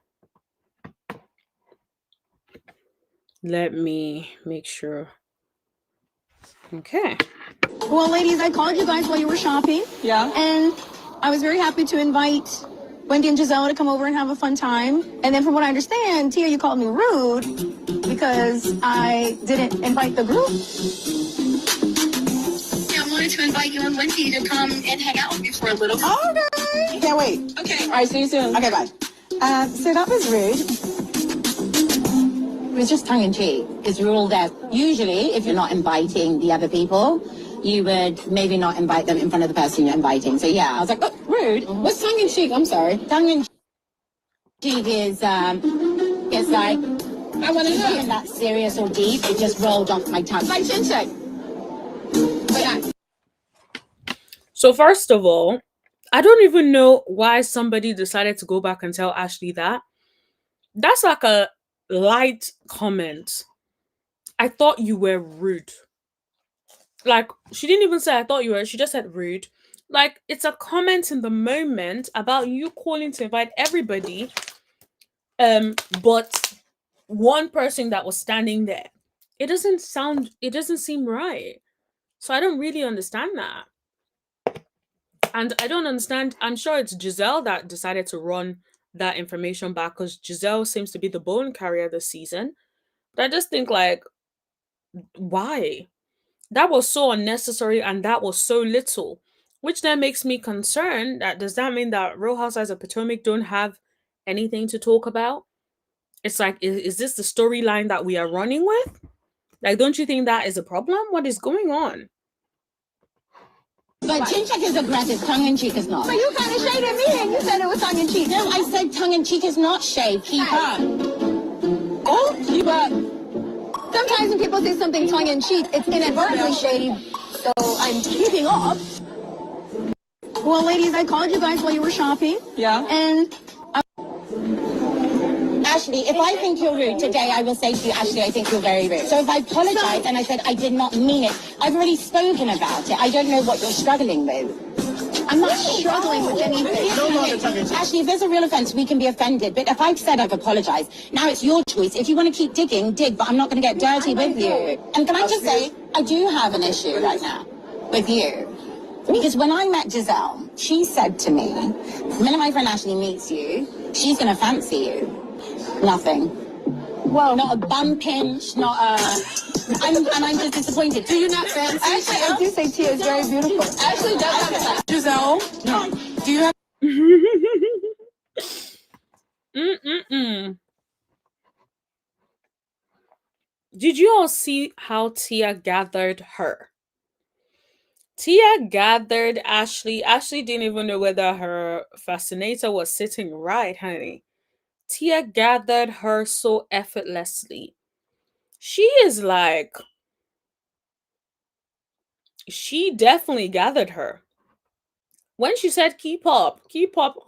Let me make sure. Okay. Well, ladies, I called you guys while you were shopping. Yeah. And I was very happy to invite Wendy and Giselle to come over and have a fun time. And then from what I understand, Tia, you called me rude because I didn't invite the group. Yeah, I wanted to invite you and Wendy to come and hang out with me for a little. Okay. Can't wait. Okay. All right, see you soon. Okay, bye. So that was rude. It was just tongue-in-cheek. It's ruled that usually if you're not inviting the other people, you would maybe not invite them in front of the person you're inviting. So yeah, I was like, oh, rude. What's tongue-in-cheek? I'm sorry. Tongue-in-cheek is, it's like, I want to know. That serious or deep, it just rolled off my tongue. Like chin check. So first of all, I don't even know why somebody decided to go back and tell Ashley that. That's like a light comment. I thought you were rude. Like, she didn't even say I thought you were, she just said rude. Like, it's a comment in the moment about you calling to invite everybody, but one person that was standing there. It doesn't seem right. So I don't really understand that. And I don't understand, I'm sure it's Giselle that decided to run that information back because Giselle seems to be the bone carrier this season. But I just think, like, why? That was so unnecessary and that was so little, which then makes me concerned that does that mean that Real Housewives of Potomac don't have anything to talk about? It's like, is this the storyline that we are running with? Like, don't you think that is a problem? What is going on? But chin check is aggressive, tongue-in-cheek is not. So you kind of shaded me and you said it was tongue-in-cheek. No, I said tongue-in-cheek is not shade. Keep up. Oh, keep up. Sometimes when people say something tongue-in-cheek, it's inadvertently shady. So I'm keeping up. Well, ladies, I called you guys while you were shopping. Yeah. And Ashley, if I think you're rude today, I will say to you, Ashley, I think you're very rude. So if I apologize and I said I did not mean it, I've already spoken about it. I don't know what you're struggling with. I'm not struggling with anything. Ashley, if there's a real offense, we can be offended. But if I've said I've apologized, now it's your choice. If you want to keep digging, dig, but I'm not going to get dirty with you. And can I just say, I do have an issue right now with you. Because when I met Giselle, she said to me, the minute my friend Ashley meets you, she's going to fancy you. Nothing. Well, not a bum pinch, not a... I'm just disappointed. Do you not fancy? Actually, I do say Tia is very beautiful. Ashley does have that. Giselle, no. Do you have... Did you all see how Tia gathered her? Tia gathered Ashley. Ashley didn't even know whether her fascinator was sitting right, honey. Tia gathered her so effortlessly. She is like, she definitely gathered her. When she said keep up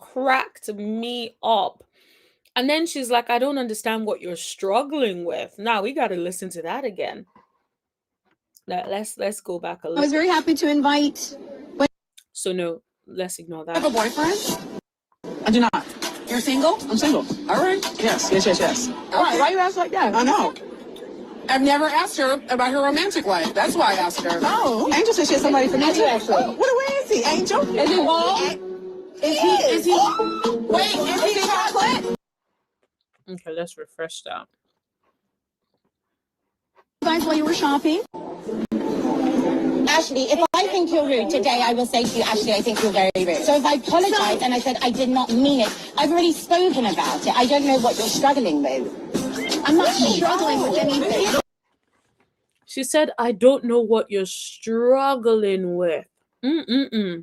cracked me up. And then she's like, I don't understand what you're struggling with. Now we got to listen to that again. Let's go back a little. I was very happy to invite. So no, let's ignore that. Have a boyfriend? I do not. You're single? I'm single. All right. Yes. All right. Why you ask like that? I know. I've never asked her about her romantic life. That's why I asked her. Oh, Angel said she has somebody for me too. Where is he, Angel? Is he bald? Is he? Wait, is he chocolate? Okay, let's refresh that. Guys, while you were shopping. Ashley, if I think you're rude today, I will say to you, Ashley, I think you're very rude. So if I apologize and I said I did not mean it, I've already spoken about it. I don't know what you're struggling with. I'm not struggling with anything. She said, I don't know what you're struggling with. Mm-mm-mm.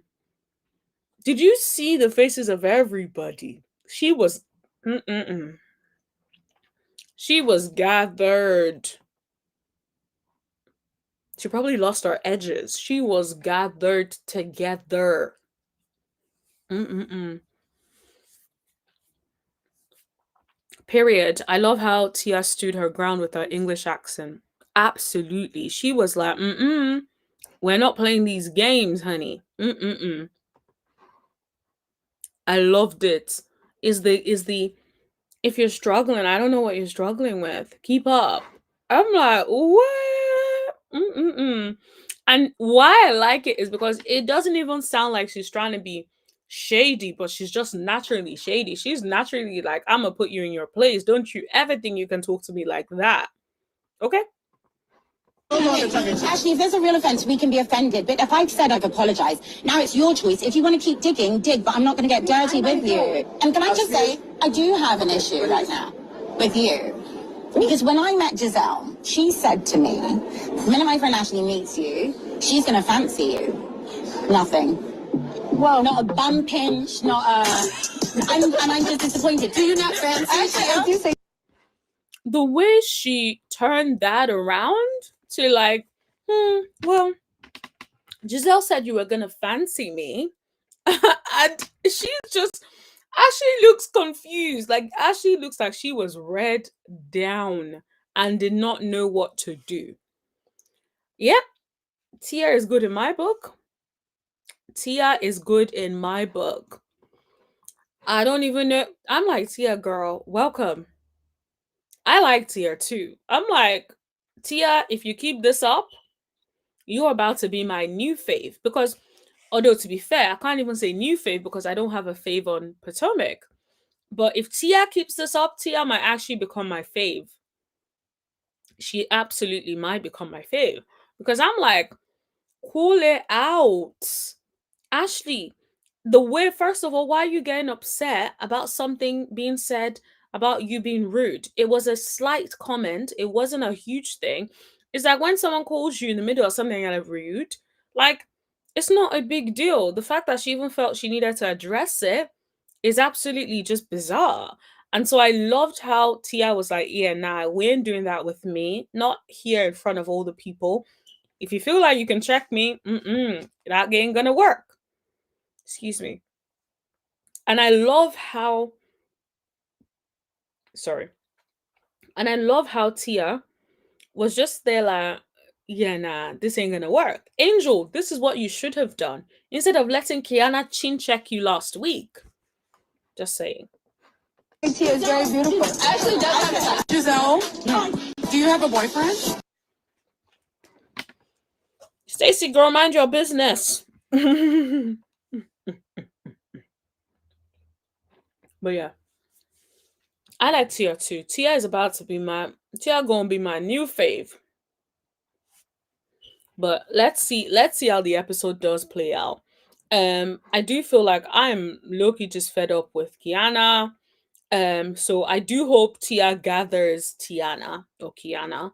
Did you see the faces of everybody? She was, mm-mm-mm. She was gathered. She probably lost her edges. She was gathered together. Mm-mm-mm. Period. I love how Tia stood her ground with her English accent. Absolutely. She was like, mm-mm. We're not playing these games, honey. Mm-mm-mm. I loved it. Is the if you're struggling, I don't know what you're struggling with. Keep up. I'm like, what? Mm-mm-mm. And why I like it is because it doesn't even sound like she's trying to be shady, but she's just naturally shady. She's naturally like, I'm gonna put you in your place. Don't you ever think you can talk to me like that. Okay? Actually, if there's a real offence, we can be offended. But if I've said I've apologised, now it's your choice. If you want to keep digging, dig, but I'm not going to get dirty with you. And can I just say, I do have an issue right now with you. Because when I met Giselle, she said to me, the minute my friend Ashley meets you, she's going to fancy you. Nothing. Well, not a bum pinch, not a... I'm just disappointed. Do you not fancy? Actually, I do say... The way she turned that around to like, well, Giselle said you were gonna fancy me. And she's just Ashley looks confused. Like Ashley looks like she was read down and did not know what to do. Yep, Tia is good in my book. Tia is good in my book. I don't even know. I'm like, Tia girl, welcome. I like Tia too. I'm like, Tia, if you keep this up, you're about to be my new fave. Because although to be fair, I can't even say new fave because I don't have a fave on Potomac. But if Tia keeps this up, Tia might actually become my fave. She absolutely might become my fave. Because I'm like, cool it out. Ashley, the way, first of all, why are you getting upset about something being said about you being rude? It was a slight comment, it wasn't a huge thing. It's like when someone calls you in the middle of something and are rude, like, it's not a big deal. The fact that she even felt she needed to address it is absolutely just bizarre. And so I loved how Tia was like, yeah, nah, we ain't doing that with me, not here in front of all the people. If you feel like you can check me, that ain't gonna work. Excuse me. And I love how, sorry, and I love how Tia was just there like, yeah, nah, this ain't gonna work. Angel, this is what you should have done instead of letting Kiana chin check you last week. Just saying. Tia is very beautiful. Ashley does have a Giselle, do you have a boyfriend? Stacey, girl, mind your business. But yeah, I like Tia too. Tia is about to be Tia gonna be my new fave. But let's see how the episode does play out. I do feel like I'm low-key just fed up with Kiana. So I do hope Tia gathers Tiana or Kiana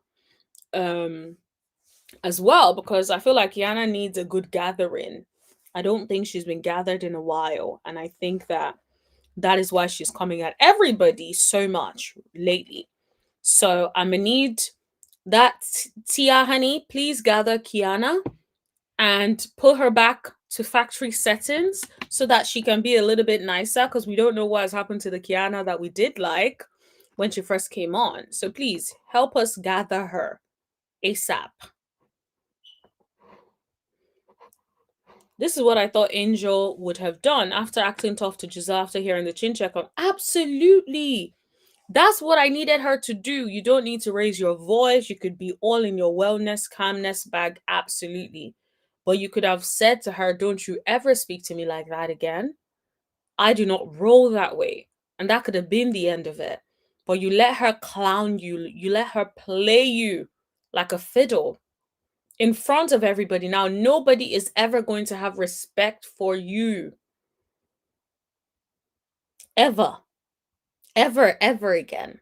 as well, because I feel like Kiana needs a good gathering. I don't think she's been gathered in a while, and I think that is why she's coming at everybody so much lately. So I'm gonna need that Tia, honey. Please gather Kiana and put her back to factory settings so that she can be a little bit nicer, because we don't know what has happened to the Kiana that we did like when she first came on. So please help us gather her ASAP. This is what I thought Angel would have done after acting tough to Giselle after hearing the chin check on. Absolutely. That's what I needed her to do. You don't need to raise your voice. You could be all in your wellness, calmness bag. Absolutely. But you could have said to her, don't you ever speak to me like that again. I do not roll that way. And that could have been the end of it. But you let her clown you. You let her play you like a fiddle in front of everybody. Now, nobody is ever going to have respect for you. Ever. Ever, ever again.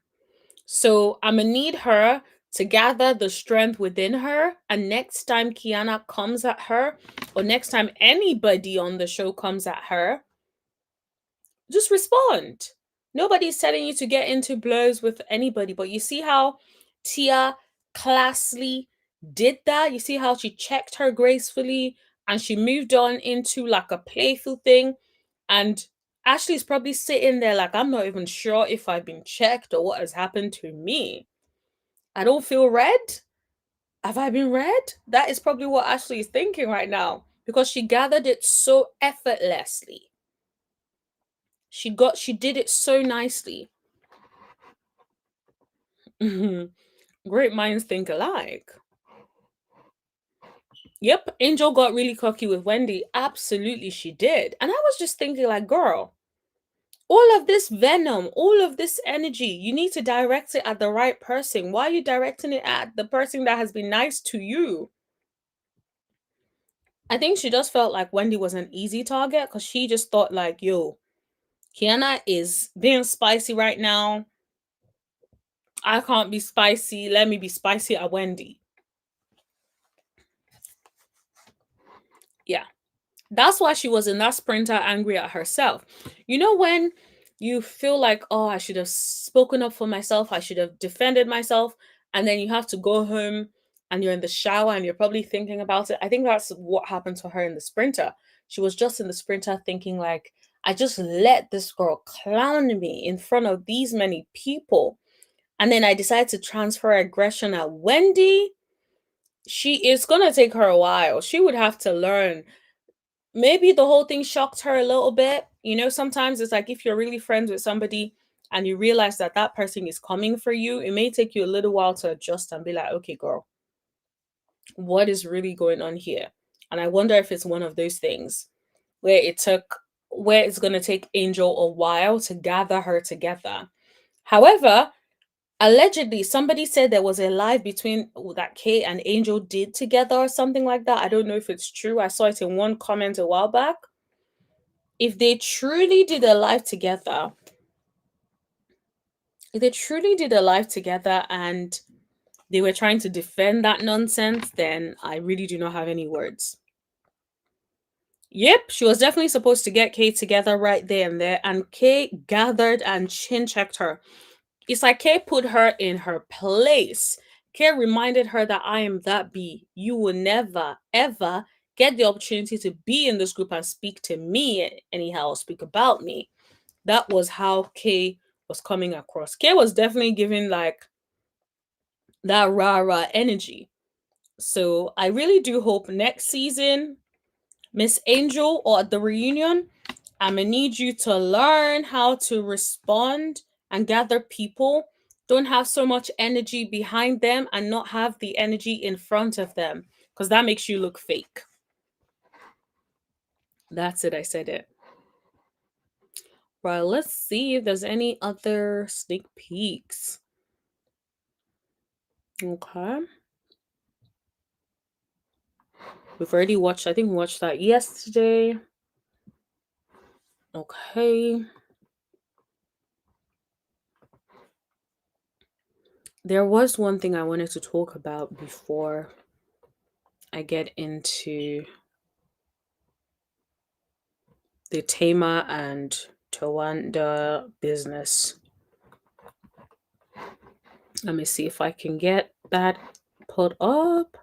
So I'm going to need her to gather the strength within her. And next time Kiana comes at her, or next time anybody on the show comes at her, just respond. Nobody's telling you to get into blows with anybody, but you see how Tia classily did that? You see how she checked her gracefully and she moved on into like a playful thing. And Ashley's probably sitting there like, I'm not even sure if I've been checked or what has happened to me. I don't feel read. Have I been read? That is probably what Ashley is thinking right now because she gathered it so effortlessly. She did it so nicely. Great minds think alike. Yep, Angel got really cocky with Wendy. Absolutely, she did. And I was just thinking, like, girl, all of this venom, all of this energy, you need to direct it at the right person. Why are you directing it at the person that has been nice to you? I think she just felt like Wendy was an easy target because she just thought, like, yo, Kiana is being spicy right now. I can't be spicy. Let me be spicy at Wendy. Yeah. That's why she was in that sprinter angry at herself. You know, when you feel like, oh, I should have spoken up for myself, I should have defended myself, and then you have to go home and you're in the shower and you're probably thinking about it. I think that's what happened to her in the sprinter. She was just in the sprinter thinking, like, I just let this girl clown me in front of these many people. And then I decided to transfer aggression at Wendy. It's going to take her a while. She would have to learn. Maybe the whole thing shocked her a little bit. You know, sometimes it's like if you're really friends with somebody and you realize that that person is coming for you, it may take you a little while to adjust and be like, okay, girl, what is really going on here? And I wonder if it's one of those things where it's going to take Angel a while to gather her together. However, allegedly, somebody said there was a live between that Kate and Angel did together or something like that. I don't know if it's true. I saw it in one comment a while back. If they truly did a live together, and they were trying to defend that nonsense, then I really do not have any words. Yep, she was definitely supposed to get Kate together right there and there, and Kate gathered and chin checked her. It's like Kate put her in her place. Kate reminded her that I am that bee. You will never, ever get the opportunity to be in this group and speak to me anyhow, speak about me. That was how Kay was coming across. Kay was definitely giving like that rah energy. So I really do hope next season, Miss Angel, or at the reunion, I'm gonna need you to learn how to respond and gather people. Don't have so much energy behind them and not have the energy in front of them because that makes you look fake. That's it. I said it. Right, let's see if there's any other sneak peeks. Okay. We've already watched, I think we watched that yesterday. Okay. There was one thing I wanted to talk about before I get into the Tamar and Tawanda business. Let me see if I can get that put up.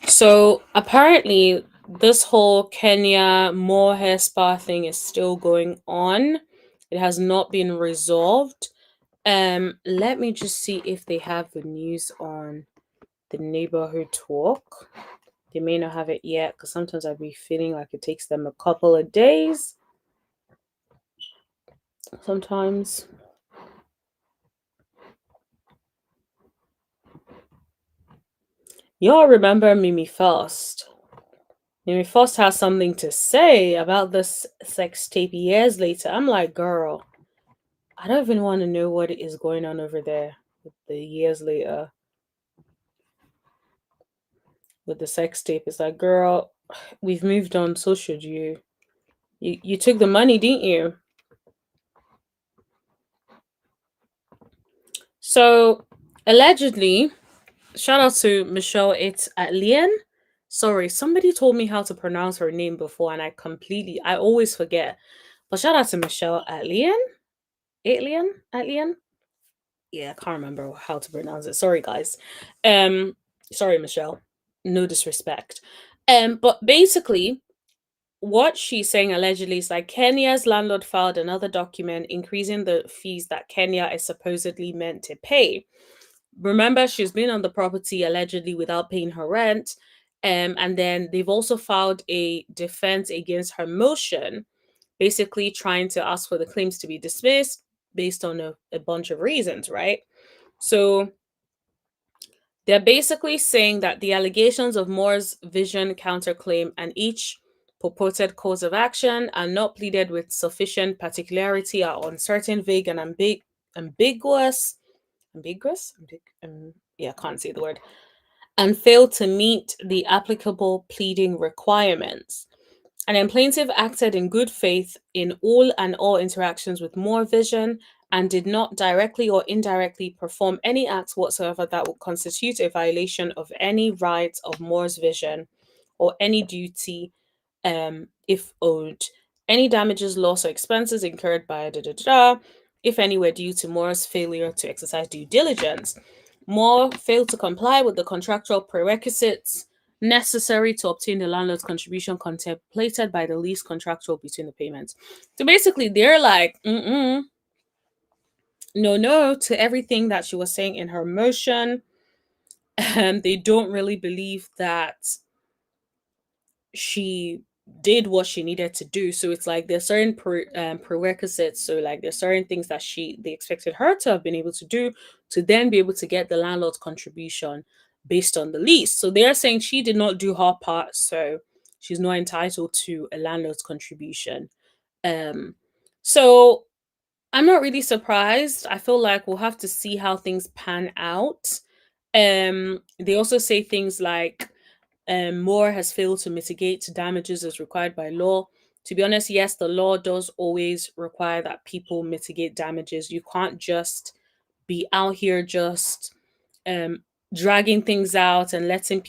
So apparently this whole Kenya Moore hair spa thing is still going on. It has not been resolved. Let me just see if they have the news on the neighborhood talk. They may not have it yet because sometimes I'd be feeling like it takes them a couple of days. Sometimes. Y'all remember Mimi First. Mimi First has something to say about this sex tape years later. I'm like, girl, I don't even want to know what is going on over there with the years later. With the sex tape. It's like, girl, we've moved on, so should you. You took the money, didn't you? So allegedly, shout out to Michelle. It's at Lien. Sorry, somebody told me how to pronounce her name before, and I always forget. But shout out to Michelle at Lien. At Lien. Yeah, I can't remember how to pronounce it. Sorry, guys. Sorry, Michelle. No disrespect. But basically, what she's saying allegedly is like Kenya's landlord filed another document increasing the fees that Kenya is supposedly meant to pay. Remember, she's been on the property allegedly without paying her rent. And then they've also filed a defense against her motion, basically trying to ask for the claims to be dismissed based on a bunch of reasons, right? So they're basically saying that the allegations of Moore's vision counterclaim and each purported cause of action are not pleaded with sufficient particularity, are uncertain, vague, and ambiguous. Yeah, I can't say the word. And fail to meet the applicable pleading requirements. And then plaintiff acted in good faith in all interactions with Moore Vision and did not directly or indirectly perform any acts whatsoever that would constitute a violation of any rights of Moore's Vision or any duty, if owed. Any damages, loss, or expenses incurred by if any were due to Moore's failure to exercise due diligence. Moore failed to comply with the contractual prerequisites necessary to obtain the landlord's contribution contemplated by the lease contractual between the payments. So basically, they're like, no to everything that she was saying in her motion. And they don't really believe that she did what she needed to do. So it's like there's certain prerequisites. So like there's certain things that they expected her to have been able to do to then be able to get the landlord's contribution based on the lease. So they're saying she did not do her part, so she's not entitled to a landlord's contribution. So I'm not really surprised. I feel like we'll have to see how things pan out. They also say things like Moore has failed to mitigate damages as required by law. To be honest, yes, the law does always require that people mitigate damages. You can't just be out here just dragging things out and letting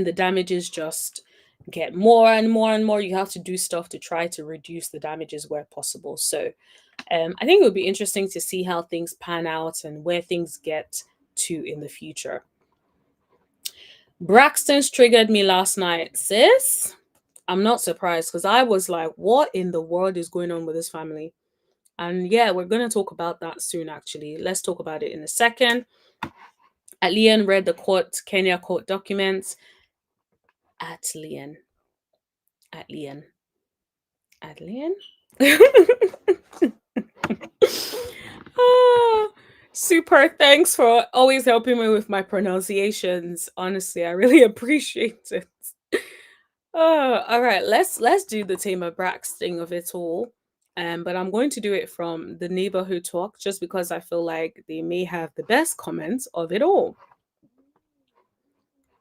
the damages just get more and more and more. You have to do stuff to try to reduce the damages where possible. So I think it would be interesting to see how things pan out and where things get to in the future. Braxton's triggered me last night, sis. I'm not surprised because I was like, what in the world is going on with this family? And yeah, we're going to talk about that soon, actually. Let's talk about it in a second. Atlian read the Kenya court documents. Atlian. Super. Thanks for always helping me with my pronunciations. Honestly, I really appreciate it. All right, let's do the Tamar Braxton of it all. But I'm going to do it from the neighborhood talk just because I feel like they may have the best comments of it all.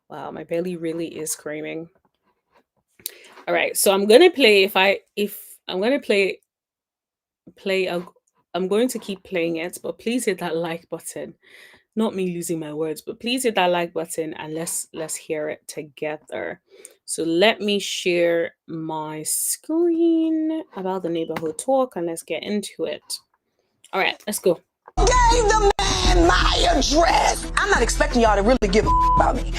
Wow, my belly really is screaming. All right, so I'm gonna play. I'm gonna play, I'm going to keep playing it, but please hit that like button. Not me losing my words, but please hit that like button and let's hear it together. So let me share my screen about the neighborhood talk and let's get into it. All right, let's go. Gave the man my address. I'm not expecting y'all to really give a about me.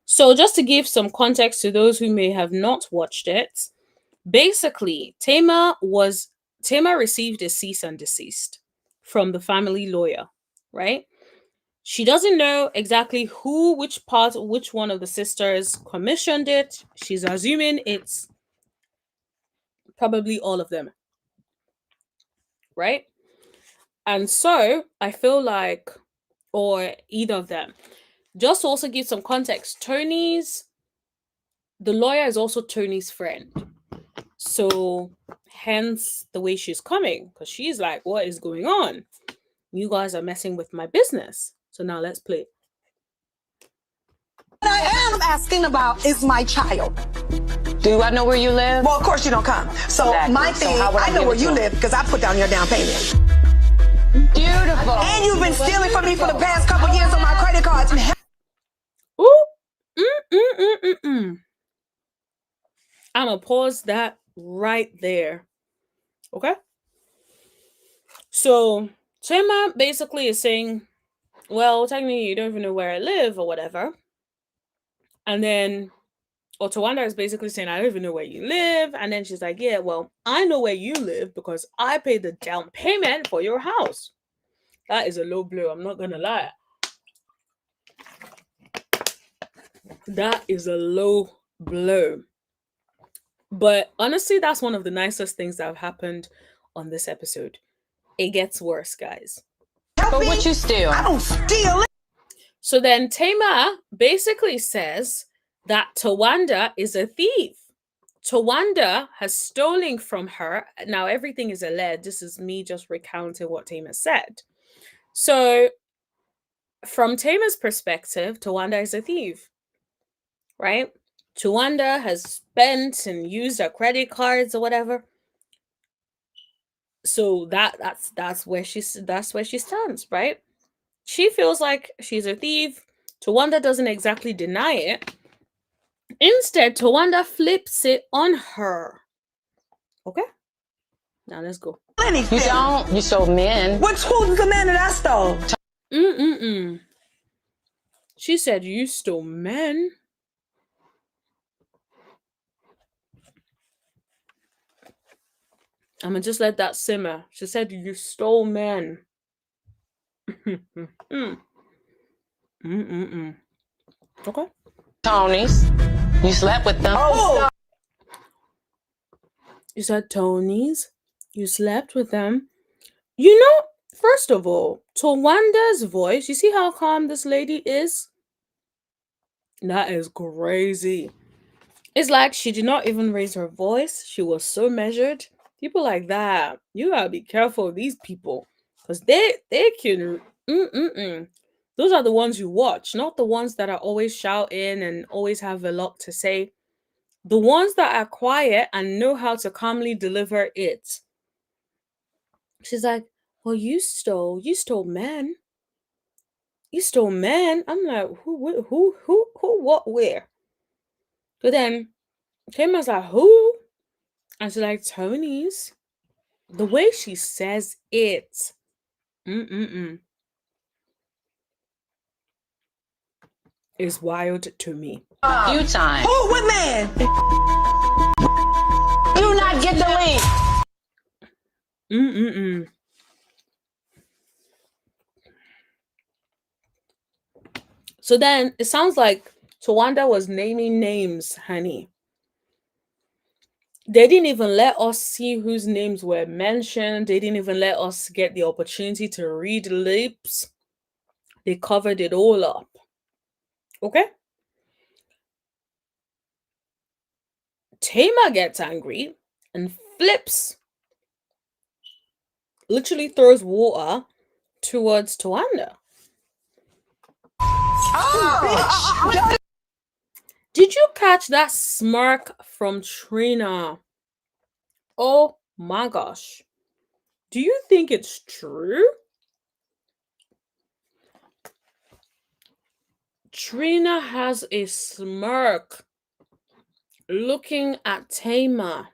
So just to give some context to those who may have not watched it, basically, Tamar received a cease and desist from the family lawyer, right? She doesn't know exactly which one of the sisters commissioned it. She's assuming it's probably all of them, right? And so I feel like, or either of them. Just to also give some context, the lawyer is also Tony's friend. So hence the way she's coming, because she's like, what is going on? You guys are messing with my business. So now let's play. What I am asking about is my child. Do I know where you live? Well, of course you don't come. So Exactly. my So thing, how would I I know give where it you to live because I put down your down payment. Beautiful. And you've been stealing from me for the past couple years on my credit cards. Ooh. I'm gonna pause that right there. Okay. So Tamar basically is saying, well, technically you don't even know where I live or whatever. And then Tawanda is basically saying, I don't even know where you live. And then she's like, yeah, well, I know where you live because I paid the down payment for your house. That is a low blow. I'm not going to lie. That is a low blow. But honestly, that's one of the nicest things that have happened on this episode. It gets worse, guys. But what you steal? I don't steal it. So then Tamar basically says that Tawanda is a thief. Tawanda has stolen from her. Now, everything is alleged. This is me just recounting what Tamar said. So, from Tamar's perspective, Tawanda is a thief, right? Tawanda has spent and used her credit cards or whatever. So that's where she stands, right? She feels like she's a thief. Tawanda doesn't exactly deny it. Instead, Tawanda flips it on her. Okay? Now let's go. Anything. You don't. You stole men. Who's the man that I stole? She said you stole men. I'm gonna just let that simmer. She said you stole men. Okay. Tony's. You slept with them. Oh. You said Tony's. You slept with them. You know, first of all, Tawanda's voice, you see how calm this lady is? That is crazy. It's like she did not even raise her voice. She was so measured. People like that, you gotta be careful of these people. Because they can... Those are the ones you watch, not the ones that are always shouting and always have a lot to say. The ones that are quiet and know how to calmly deliver it. She's like, well, you stole men. You stole men. I'm like, who, what, where? But then Tamar's like, who? And she's like, Tony's. The way she says it. Is wild to me. A few times. Who? What man? Do not get the link. So then it sounds like Tawanda was naming names, honey. They didn't even let us see whose names were mentioned. They didn't even let us get the opportunity to read lips. They covered it all up. Okay? Tamar gets angry and flips. Literally throws water towards Tawanda. Oh, Did you catch that smirk from Trina? Oh my gosh. Do you think it's true? Trina has a smirk looking at Tamar.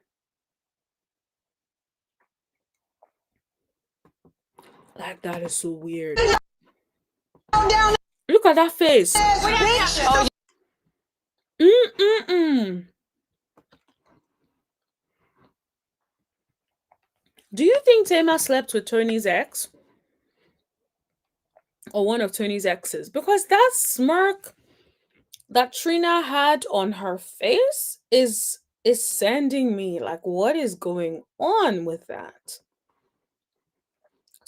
Like, that is so weird. Look at that face. Do you think Tamar slept with Tony's ex? Or one of Tony's exes? Because that smirk that Trina had on her face is sending me like, what is going on with that?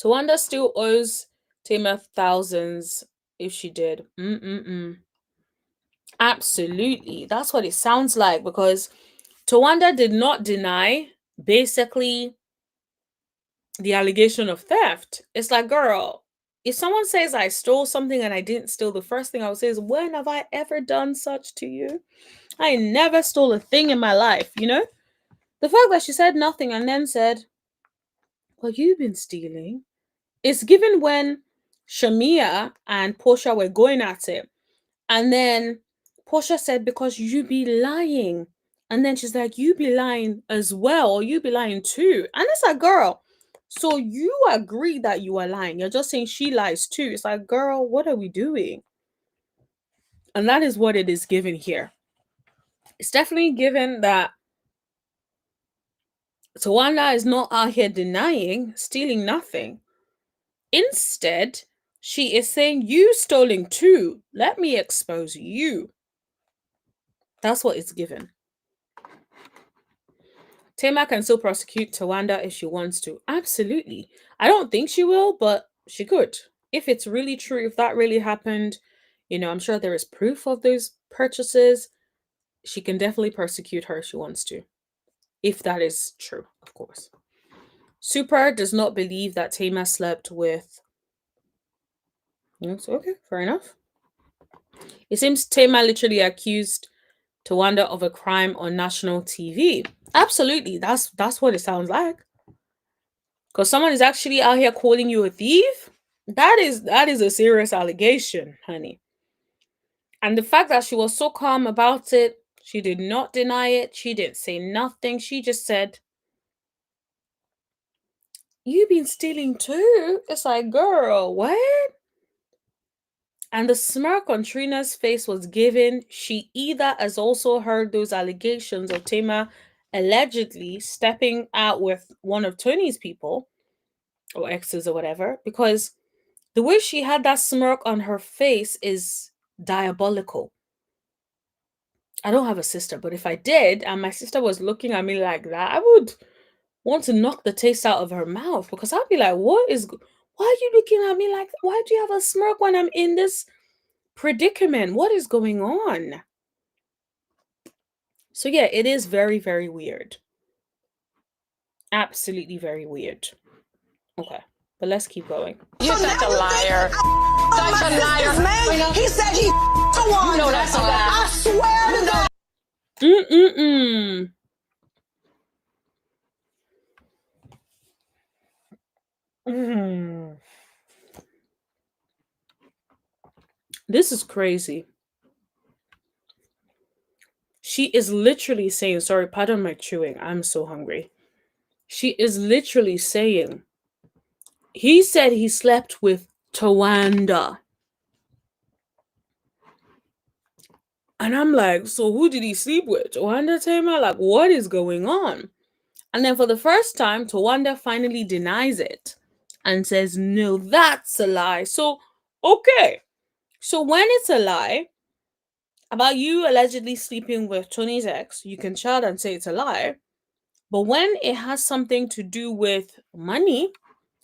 Tawanda still owes Tamar thousands if she did. Absolutely. That's what it sounds like, because Tawanda did not deny basically the allegation of theft. It's like, girl, if someone says I stole something and I didn't steal, the first thing I would say is, when have I ever done such to you? I never stole a thing in my life, you know? The fact that she said nothing and then said, well, you've been stealing. It's given when Shamia and Portia were going at it. And then Portia said, because you be lying. And then she's like, you be lying as well, or you be lying too. And it's like, girl, so you agree that you are lying. You're just saying she lies too. It's like, girl, what are we doing? And that is what it is given here. It's definitely given that Tawanda is not out here denying stealing nothing. Instead, she is saying, you stolen too. Let me expose you. That's what it's given. Tamar can still prosecute Tawanda if she wants to. Absolutely. I don't think she will, but she could. If it's really true, if that really happened, you know, I'm sure there is proof of those purchases. She can definitely persecute her if she wants to. If that is true, of course. Super does not believe that Tamar slept with... Yes, okay, fair enough. It seems Tamar literally accused Tawanda of a crime on national TV. Absolutely, that's what it sounds like. Because someone is actually out here calling you a thief. That is a serious allegation, honey. And the fact that she was so calm about it, she did not deny it. She didn't say nothing. She just said, "You've been stealing too." It's like, girl, what? And the smirk on Trina's face was given. She either has also heard those allegations of Tamar allegedly stepping out with one of Toni's people, or exes or whatever, because the way she had that smirk on her face is diabolical. I don't have a sister, but if I did, and my sister was looking at me like that, I would want to knock the taste out of her mouth, because I'd be like, why are you looking at me like that? Why do you have a smirk when I'm in this predicament? What is going on? So yeah, it is very, very weird. Absolutely very weird. Okay, but let's keep going. You're such a liar. Such a liar. Man, he said he Tawanda. You know that's a lie. I swear to God. Mm-mm-mm. This is crazy. She is literally saying, sorry, pardon my chewing. I'm so hungry. She is literally saying, he said he slept with Tawanda. And I'm like, so who did he sleep with? Tawanda, Tamar? Like, what is going on? And then for the first time, Tawanda finally denies it and says, no, that's a lie. So, okay. So when it's a lie about you allegedly sleeping with Tony's ex, you can shout and say it's a lie. But when it has something to do with money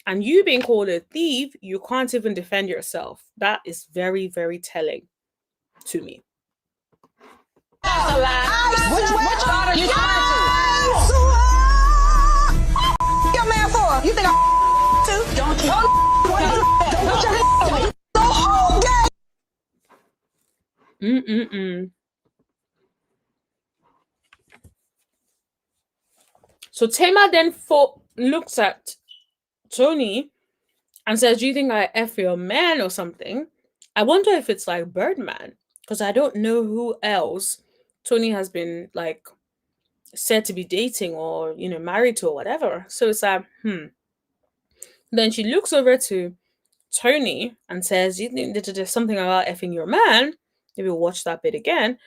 and you being called a thief, you can't even defend yourself. That is very, very telling to me. That's a lie. Which daughter you talking to? Your man for? You think I too? Don't you? Don't you? The whole game. So Tamar then looks at Toni and says, do you think I F your man or something? I wonder if it's like Birdman, because I don't know who else Toni has been like said to be dating or, you know, married to or whatever. So it's like, Then she looks over to Toni and says, do you think that there's something about effing your man? Maybe we'll watch that bit again.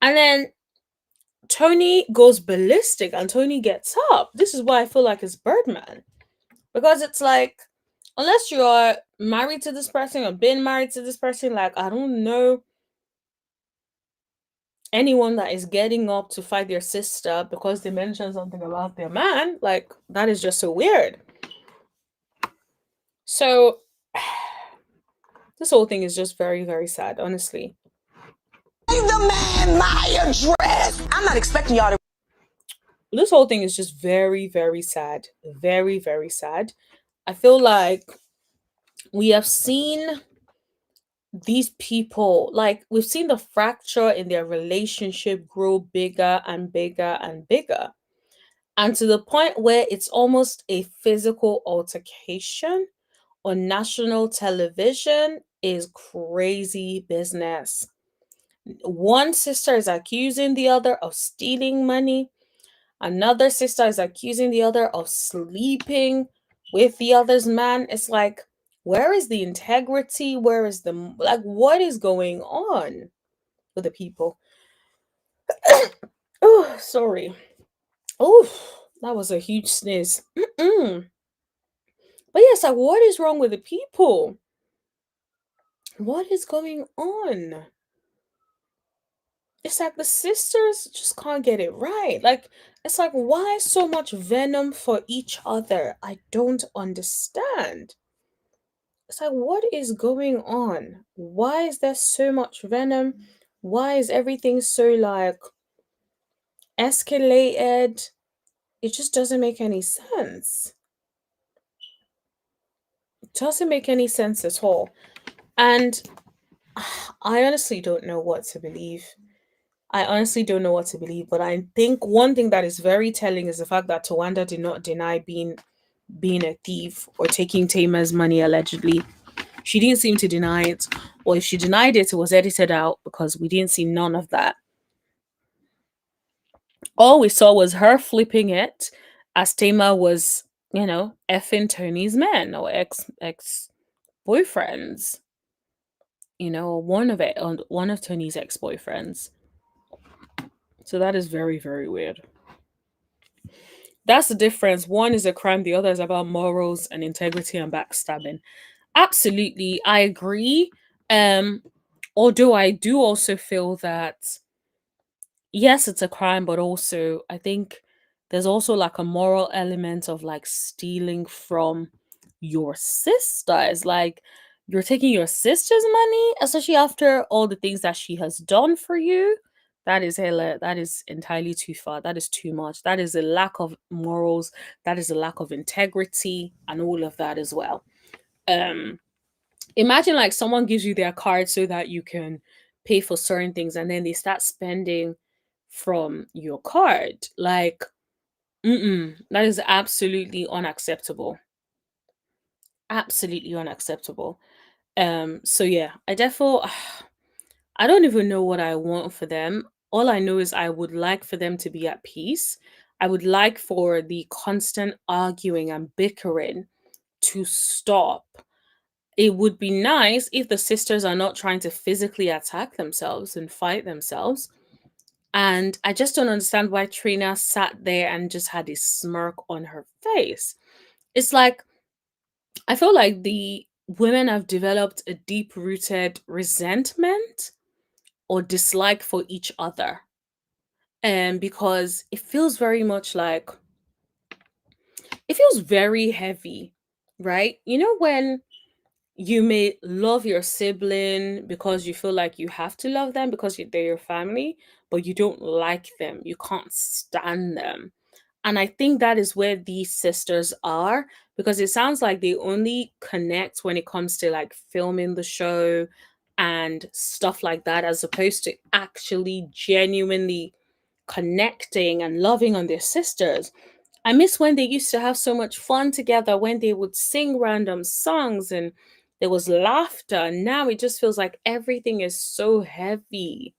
And then Toni goes ballistic and Toni gets up. This is why I feel like it's Birdman. Because it's like, unless you are married to this person or been married to this person, like, I don't know anyone that is getting up to fight their sister because they mentioned something about their man. Like, that is just so weird. So, this whole thing is just very, very sad, honestly. Give the man my address. I'm not expecting y'all to. This whole thing is just very, very sad. Very, very sad. I feel like we have seen these people, like, we've seen the fracture in their relationship grow bigger and bigger and bigger. And to the point where it's almost a physical altercation on national television is crazy business. One sister is accusing the other of stealing money. Another sister is accusing the other of sleeping with the other's man. It's like, where is the integrity? Where is the, like, what is going on with the people? Oh, sorry. Oh, that was a huge sneeze. But yes, like, what is wrong with the people? What is going on? It's like the sisters just can't get it right. Like, it's like, why so much venom for each other? I don't understand. It's like, what is going on? Why is there so much venom? Why is everything so, like, escalated? It just doesn't make any sense. It doesn't make any sense at all. And I honestly don't know what to believe. I honestly don't know what to believe, but I think one thing that is very telling is the fact that Tawanda did not deny being a thief or taking Tamer's money allegedly. She didn't seem to deny it, or if she denied it, it was edited out because we didn't see none of that. All we saw was her flipping it as Tamer was, effing Tony's men or ex boyfriends. One of Tony's ex boyfriends. So that is very, very weird. That's the difference. One is a crime, the other is about morals and integrity and backstabbing. Absolutely, I agree. Um, Although I do also feel that yes, it's a crime, but also I think there's also like a moral element of like stealing from your sisters. Like, you're taking your sister's money, especially after all the things that she has done for you. That is hella, that is entirely too far. That is too much. That is a lack of morals. That is a lack of integrity and all of that as well. Um Imagine like someone gives you their card so that you can pay for certain things and then they start spending from your card. Like, that is absolutely unacceptable. Absolutely unacceptable. So yeah, I definitely I don't even know what I want for them. All I know is I would like for them to be at peace. I would like for the constant arguing and bickering to stop. It would be nice if the sisters are not trying to physically attack themselves and fight themselves. And I just don't understand why Trina sat there and just had a smirk on her face. It's like, I feel like the women have developed a deep rooted resentment or dislike for each other. And because it feels very much like, it feels very heavy, right? You know, when you may love your sibling because you feel like you have to love them because they're your family, but you don't like them. You can't stand them. And I think that is where these sisters are, because it sounds like they only connect when it comes to like filming the show and stuff like that, as opposed to actually genuinely connecting and loving on their sisters. I miss when they used to have so much fun together, when they would sing random songs and there was laughter. Now it just feels like everything is so heavy.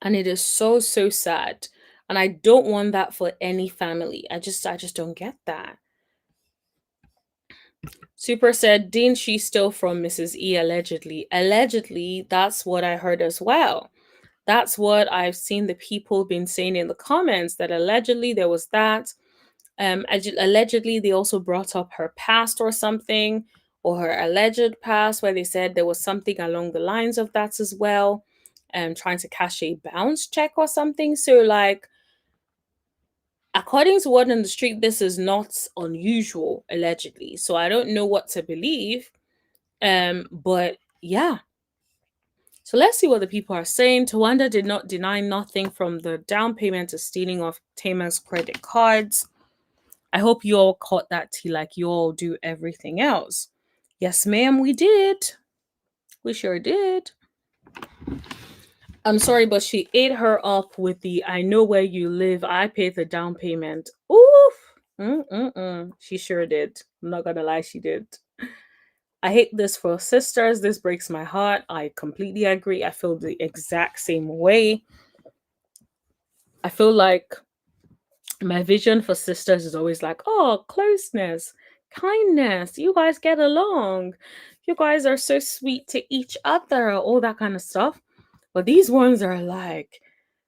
And it is so, so sad. And I don't want that for any family. I just don't get that. Super said, didn't she steal from Mrs. E allegedly? Allegedly, that's what I heard as well. That's what I've seen the people been saying in the comments, that allegedly there was that. Allegedly, they also brought up her past or something, or her alleged past, where they said there was something along the lines of that as well, trying to cash a bounce check or something. So, like, according to word on the street, this is not unusual, allegedly. So I don't know what to believe. But yeah. So let's see what the people are saying. Tawanda did not deny nothing from the down payment to stealing of Tamer's credit cards. I hope you all caught that tea like you all do everything else. Yes, ma'am, we did. We sure did. I'm sorry, but she ate her up with the "I know where you live. I paid the down payment." Oof. Mm-mm-mm. She sure did. I'm not gonna lie, she did. I hate this for sisters. This breaks my heart. I completely agree. I feel the exact same way. I feel like my vision for sisters is always like, oh, closeness, kindness. You guys get along. You guys are so sweet to each other, all that kind of stuff. But these ones are like,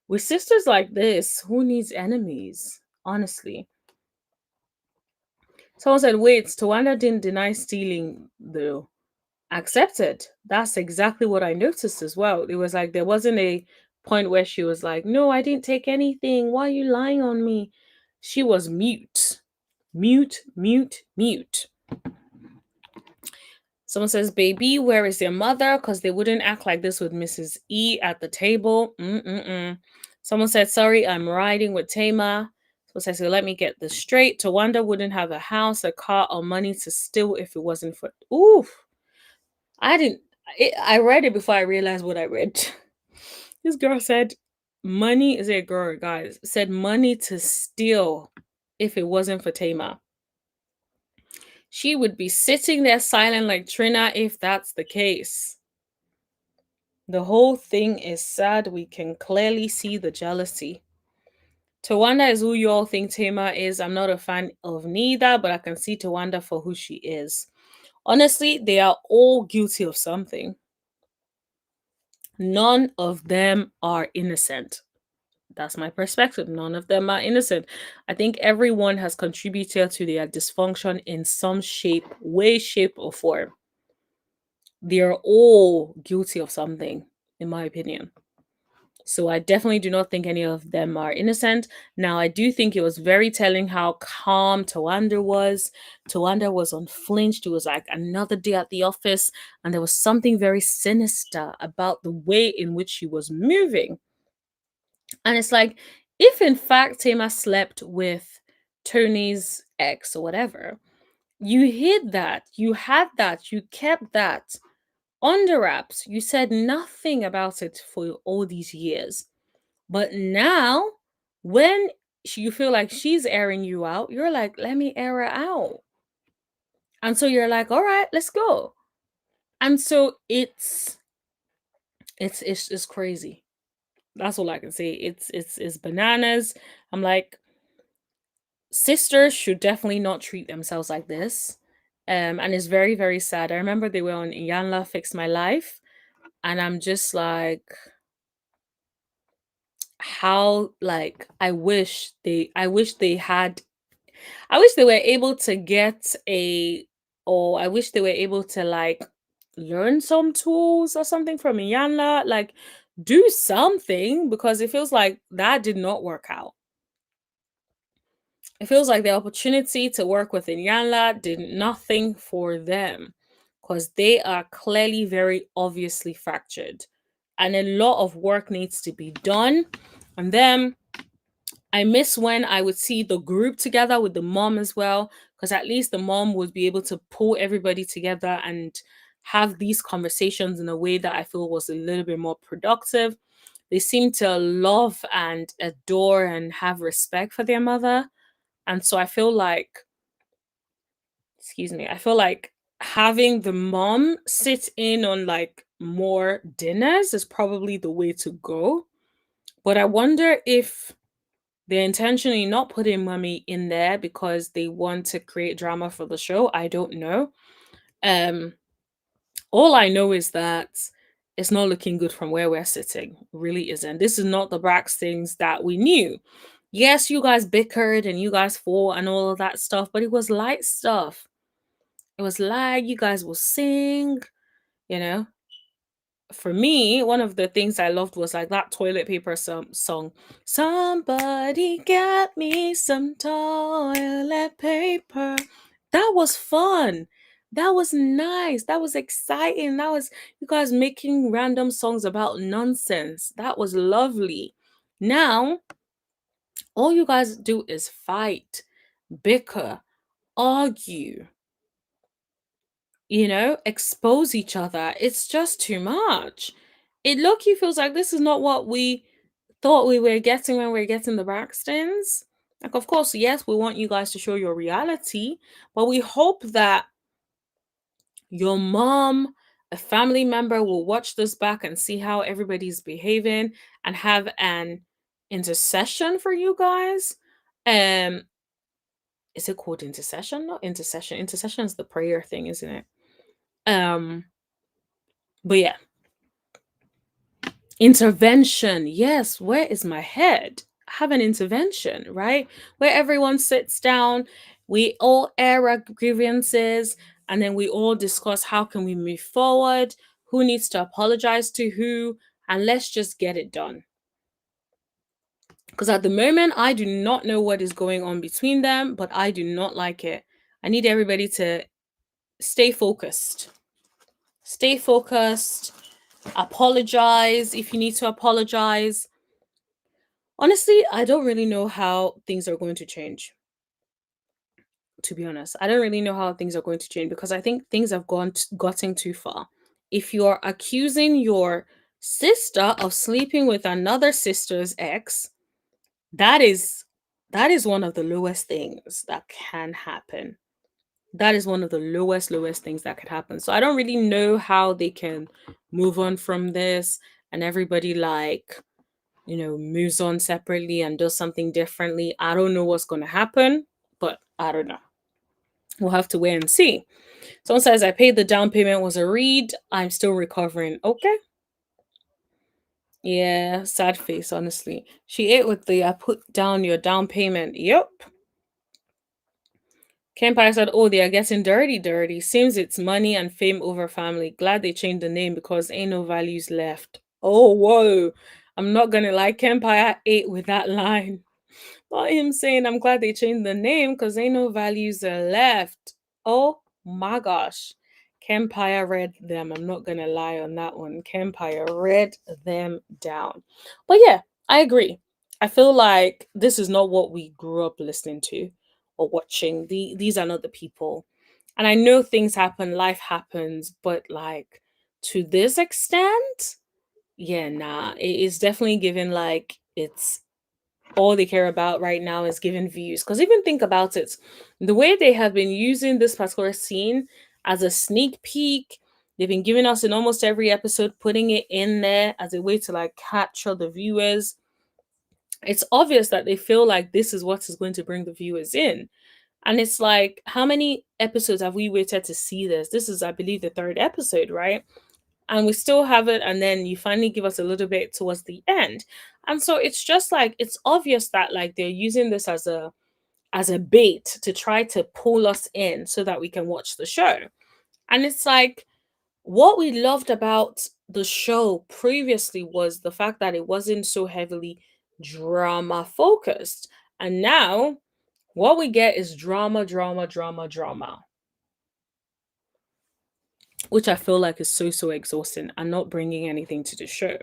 with sisters like this, who needs enemies? Honestly. Someone said, wait, Tawanda didn't deny stealing, though. Accepted. That's exactly what I noticed as well. It was like there wasn't a point where she was like, no, I didn't take anything. Why are you lying on me? She was mute. Mute, mute, mute. Someone says, baby, where is your mother? Because they wouldn't act like this with Mrs. E at the table. Mm-mm-mm. Someone said, sorry, I'm riding with Tamar. Someone says, so let me get this straight. Tawanda wouldn't have a house, a car, or money to steal if it wasn't for... Oof. I didn't... I read it before I realized what I read. This girl said, money... Is it a girl or guys? Said money to steal if it wasn't for Tamar. She would be sitting there silent like Trina if that's the case. The whole thing is sad. We can clearly see the jealousy. Tawanda is who you all think Tamar is. I'm not a fan of neither, but I can see Tawanda for who she is. Honestly, they are all guilty of something. None of them are innocent. That's my perspective. None of them are innocent. I think everyone has contributed to their dysfunction in some shape, way, shape, or form. They're all guilty of something, in my opinion. So I definitely do not think any of them are innocent. Now, I do think it was very telling how calm Tawanda was. Tawanda was unflinched. It was like another day at the office, and there was something very sinister about the way in which she was moving. And it's like, if in fact Tamar slept with Tony's ex or whatever, you hid that, you had that, you kept that under wraps. You said nothing about it for all these years. But now, when you feel like she's airing you out, you're like, let me air her out. And so you're like, all right, let's go. And so it's crazy. That's all I can say. It's bananas. I'm like, sisters should definitely not treat themselves like this. And it's very, very sad. I remember they were on Iyanla Fix My Life, and I'm just like, how, like, I wish they had, I wish they were able to get a, or I wish they were able to like learn some tools or something from Iyanla, like do something, because it feels like that did not work out. It feels like the opportunity to work with Iyanla did nothing for them, because they are clearly very obviously fractured and a lot of work needs to be done. And then I miss when I would see the group together with the mom as well, because at least the mom would be able to pull everybody together and have these conversations in a way that I feel was a little bit more productive. They seem to love and adore and have respect for their mother. And so I feel like, excuse me, I feel like having the mom sit in on like more dinners is probably the way to go. But I wonder if they're intentionally not putting mommy in there because they want to create drama for the show. I don't know. Um, all I know is that it's not looking good from where we're sitting. It really isn't. This is not the Braxtons that we knew. Yes, you guys bickered and you guys fought and all of that stuff, but it was light stuff. It was light. You guys will sing, you know. For me, one of the things I loved was like that toilet paper song. Somebody get me some toilet paper. That was fun. That was nice. That was exciting. That was you guys making random songs about nonsense. That was lovely. Now, all you guys do is fight, bicker, argue. expose each other. It's just too much. It low-key feels like this is not what we thought we were getting when we were getting the Braxtons. Like, of course, yes, we want you guys to show your reality, but we hope that your mom, a family member will watch this back and see how everybody's behaving and have an intercession for you guys. Um, is it called intercession? Not intercession. Intercession is the prayer thing, isn't it? But yeah, intervention. Yes, where is my head? Have an intervention, right? Where everyone sits down, we all air our grievances, and then we all discuss how can we move forward, who needs to apologize to who, and let's just get it done. Because at the moment, I do not know what is going on between them, but I do not like it. I need everybody to stay focused. Stay focused. Apologize if you need to apologize. Honestly, I don't really know how things are going to change. To be honest, I don't really know how things are going to change because I think things have gotten too far. If you're accusing your sister of sleeping with another sister's ex, that is one of the lowest things that can happen. That is one of the lowest things that could happen. So I don't really know how they can move on from this and everybody moves on separately and does something differently. I don't know what's going to happen, but I don't know. We'll have to wait and see. Someone says, I paid the down payment, was a read. I'm still recovering. Okay. Yeah, sad face, honestly. She ate with the I put down your down payment. Yep. Kempire said, oh, they are getting dirty. Seems it's money and fame over family. Glad they changed the name because ain't no values left. Oh, whoa. I'm not gonna lie, Kempire ate with that line. Not him saying, I'm glad they changed the name because ain't no values are left. Oh my gosh. Kempire read them. I'm not gonna lie on that one. Kempire read them down. But yeah, I agree. I feel like this is not what we grew up listening to or watching. These are not the people. And I know things happen, life happens, but like to this extent, yeah, nah. It is definitely given like it's all they care about right now is giving views. Because even think about it, the way they have been using this particular scene as a sneak peek, they've been giving us in almost every episode, putting it in there as a way to like capture the viewers. It's obvious that they feel like this is what is going to bring the viewers in. And it's like, how many episodes have we waited to see this? This is, I believe, the third episode, right? And we still have it, and then you finally give us a little bit towards the end. And so it's just like it's obvious that like they're using this as a bait to try to pull us in so that we can watch the show. And it's like what we loved about the show previously was the fact that it wasn't so heavily drama focused. And now what we get is drama, which I feel like is so exhausting and not bringing anything to the show.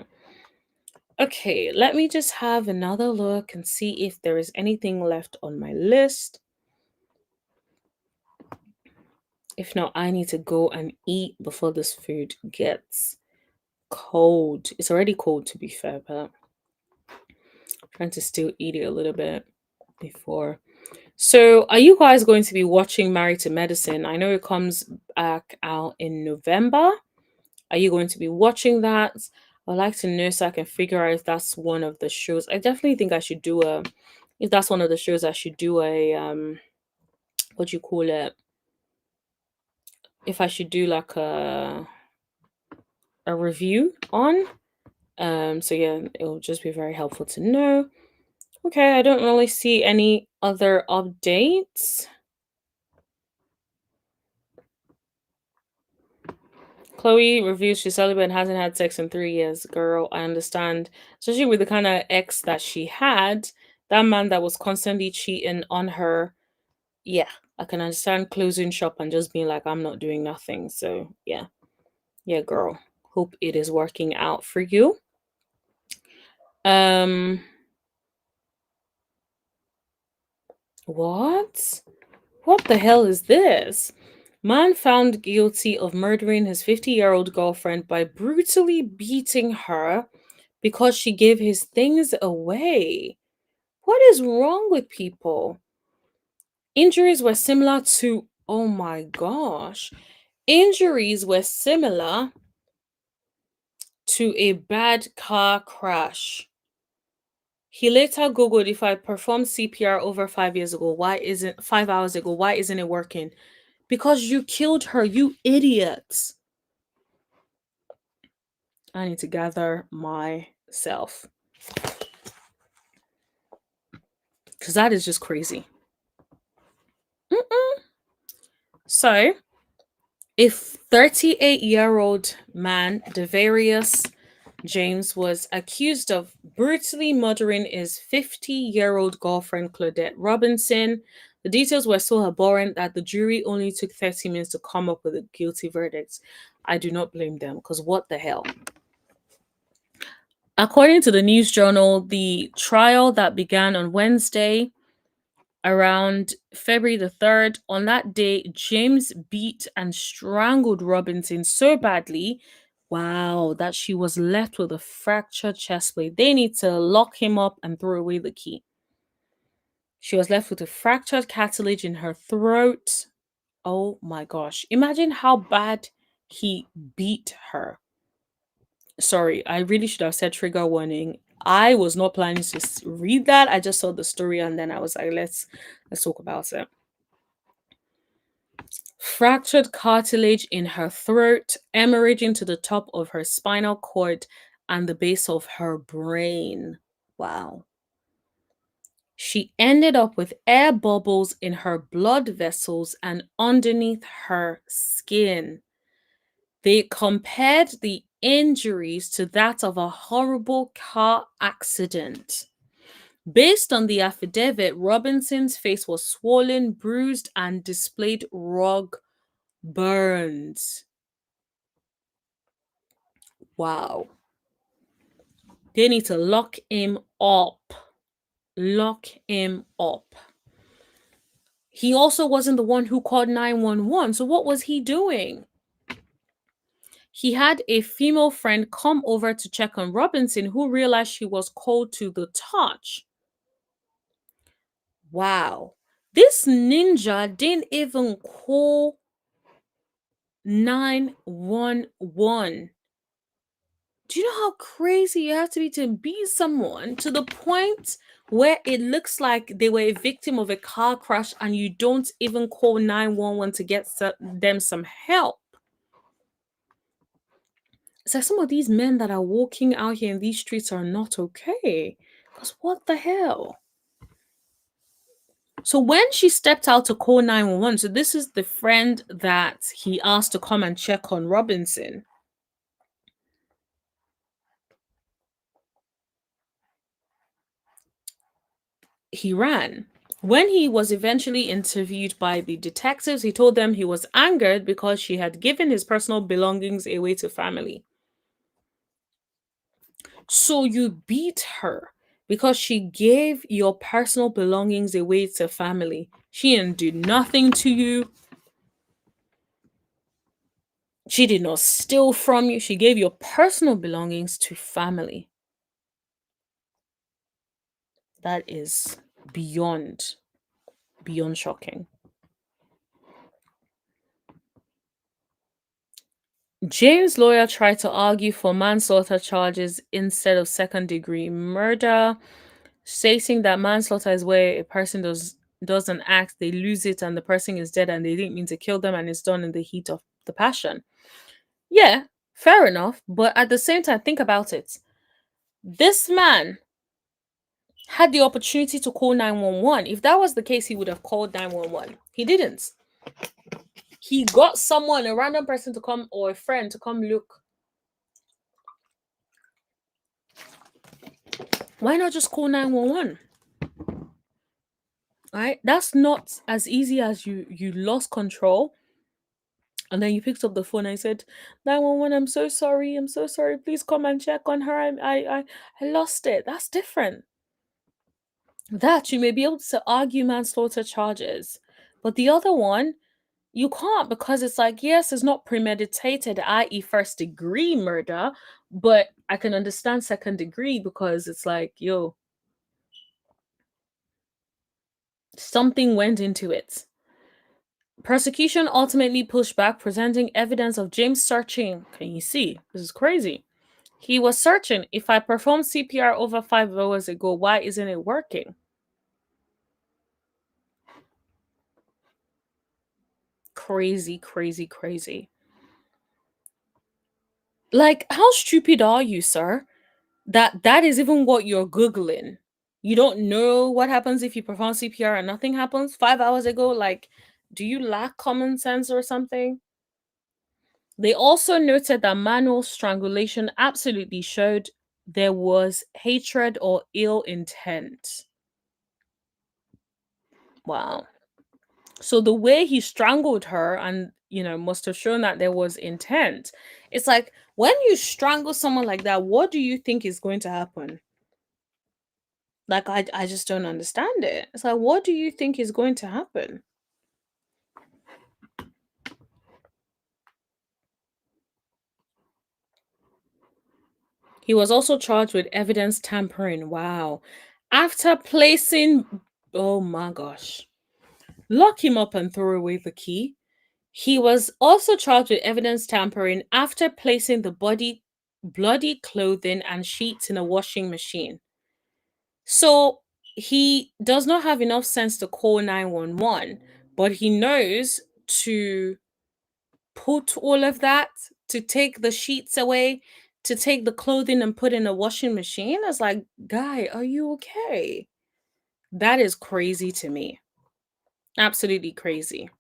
Okay, let me just have another look and see if there is anything left on my list. If not, I need to go and eat before this food gets cold. It's already cold, to be fair, but I'm trying to still eat it a little bit before. So, are you guys going to be watching Married to Medicine? I know it comes back out in November. Are you going to be watching that? I'd like to know so I can figure out if that's one of the shows. I definitely think I should do if that's one of the shows, I should do what do you call it? If I should do like a review on. So yeah, it'll just be very helpful to know. Okay, I don't really see any other updates. Chloe reviews she's celibate and hasn't had sex in 3 years. Girl, I understand. Especially with the kind of ex that she had, that man that was constantly cheating on her. Yeah, I can understand closing shop and just being like, I'm not doing nothing. So yeah. Yeah, girl. Hope it is working out for you. What? What the hell is this? Man found guilty of murdering his 50-year-old girlfriend by brutally beating her because she gave his things away. What is wrong with people? Injuries were similar to, oh my gosh, injuries were similar to a bad car crash. He later Googled, if I performed CPR over 5 years ago, 5 hours ago, why isn't it working? Because you killed her, you idiots. I need to gather myself. Because that is just crazy. So, if 38-year-old man, Devarius James, was accused of brutally murdering his 50-year-old girlfriend, Claudette Robinson, the details were so abhorrent that the jury only took 30 minutes to come up with a guilty verdict. I do not blame them, because what the hell? According to the News Journal, the trial that began on Wednesday, around February the 3rd, on that day, James beat and strangled Robinson so badly, wow, that she was left with a fractured chest plate. They need to lock him up and throw away the key. She was left with a fractured cartilage in her throat. Oh my gosh. Imagine how bad he beat her. Sorry, I really should have said trigger warning. I was not planning to read that. I just saw the story and then I was like, let's talk about it. Fractured cartilage in her throat, hemorrhaging to the top of her spinal cord and the base of her brain. Wow. She ended up with air bubbles in her blood vessels and underneath her skin. They compared the injuries to that of a horrible car accident. Based on the affidavit, Robinson's face was swollen, bruised, and displayed raw burns. Wow. They need to lock him up. Lock him up. He also wasn't the one who called 911. So what was he doing? He had a female friend come over to check on Robinson who realized she was cold to the touch. Wow. This ninja didn't even call 911. Do you know how crazy you have to be beat someone to the point where it looks like they were a victim of a car crash and you don't even call 911 to get them some help? It's like some of these men that are walking out here in these streets are not okay. Because what the hell? So when she stepped out to call 911, so this is the friend that he asked to come and check on Robinson. He ran. When he was eventually interviewed by the detectives, he told them he was angered because she had given his personal belongings away to family. So you beat her because she gave your personal belongings away to family. She didn't do nothing to you. She did not steal from you. She gave your personal belongings to family. That is beyond shocking. James' lawyer tried to argue for manslaughter charges instead of second-degree murder, stating that manslaughter is where a person does an act, they lose it, and the person is dead, and they didn't mean to kill them, and it's done in the heat of the passion. Yeah, fair enough, but at the same time, think about it. This man had the opportunity to call 911. If that was the case, he would have called 911. He didn't. He got someone, a random person to come, or a friend to come look. Why not just call 911? Right? That's not as easy as you lost control. And then you picked up the phone and said, 911, I'm so sorry. I'm so sorry. Please come and check on her. I lost it. That's different. That you may be able to argue manslaughter charges. But the other one, You can't, because it's like, yes, it's not premeditated, i.e., first degree murder, but I can understand second degree because it's like, yo, something went into it. Prosecution ultimately pushed back, presenting evidence of James searching. Can you see? This is crazy. He was searching. If I performed CPR over 5 hours ago, why isn't it working? Crazy, crazy, crazy. Like, how stupid are you, sir? That is even what you're Googling. You don't know what happens if you perform CPR and nothing happens 5 hours ago? Like, do you lack common sense or something? They also noted that manual strangulation absolutely showed there was hatred or ill intent. Wow. So the way he strangled her and, must have shown that there was intent. It's like, when you strangle someone like that, what do you think is going to happen? Like, I just don't understand it. It's like, what do you think is going to happen? He was also charged with evidence tampering. Wow. After placing, oh my gosh, lock him up and throw away the key. He was also charged with evidence tampering after placing the bloody clothing and sheets in a washing machine. So he does not have enough sense to call 911, but he knows to put all of that, to take the sheets away, to take the clothing and put in a washing machine. I was like, guy, are you okay? That is crazy to me. Absolutely crazy.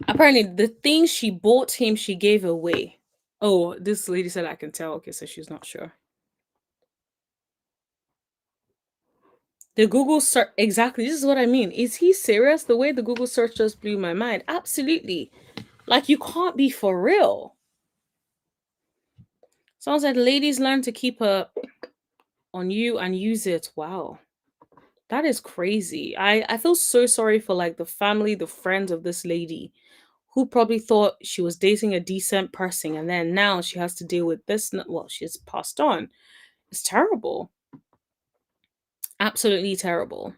Apparently, the things she bought him, she gave away. Oh, this lady said I can tell. Okay, so she's not sure. The Google search, exactly. This is what I mean. Is he serious? The way the Google search just blew my mind. Absolutely. Like, you can't be for real. Someone said, ladies learn to keep on you and use it. Wow. That is crazy. I feel so sorry for like the family, the friends of this lady who probably thought she was dating a decent person, and then now she has to deal with this. Well, she's passed on. It's terrible. Absolutely terrible.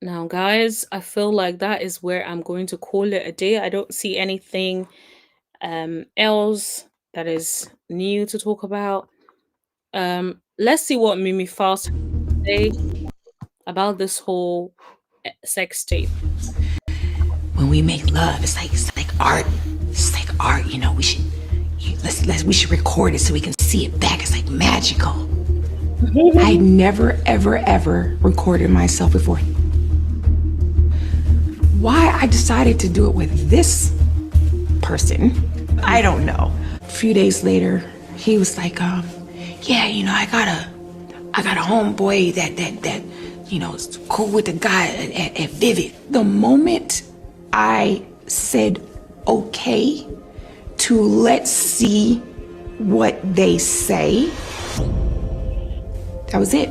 Now, guys, I feel like that is where I'm going to call it a day. I don't see anything else that is new to talk about. Let's see what Mimi Fast has to say about this whole sex tape. When we make love, it's like art. It's like art, we should record it so we can see it back. It's like magical. I never, ever, ever recorded myself before. Why I decided to do it with this person, I don't know. A few days later, he was like, yeah, I got a homeboy that is cool with the guy at Vivid. The moment I said okay to let's see what they say, that was it.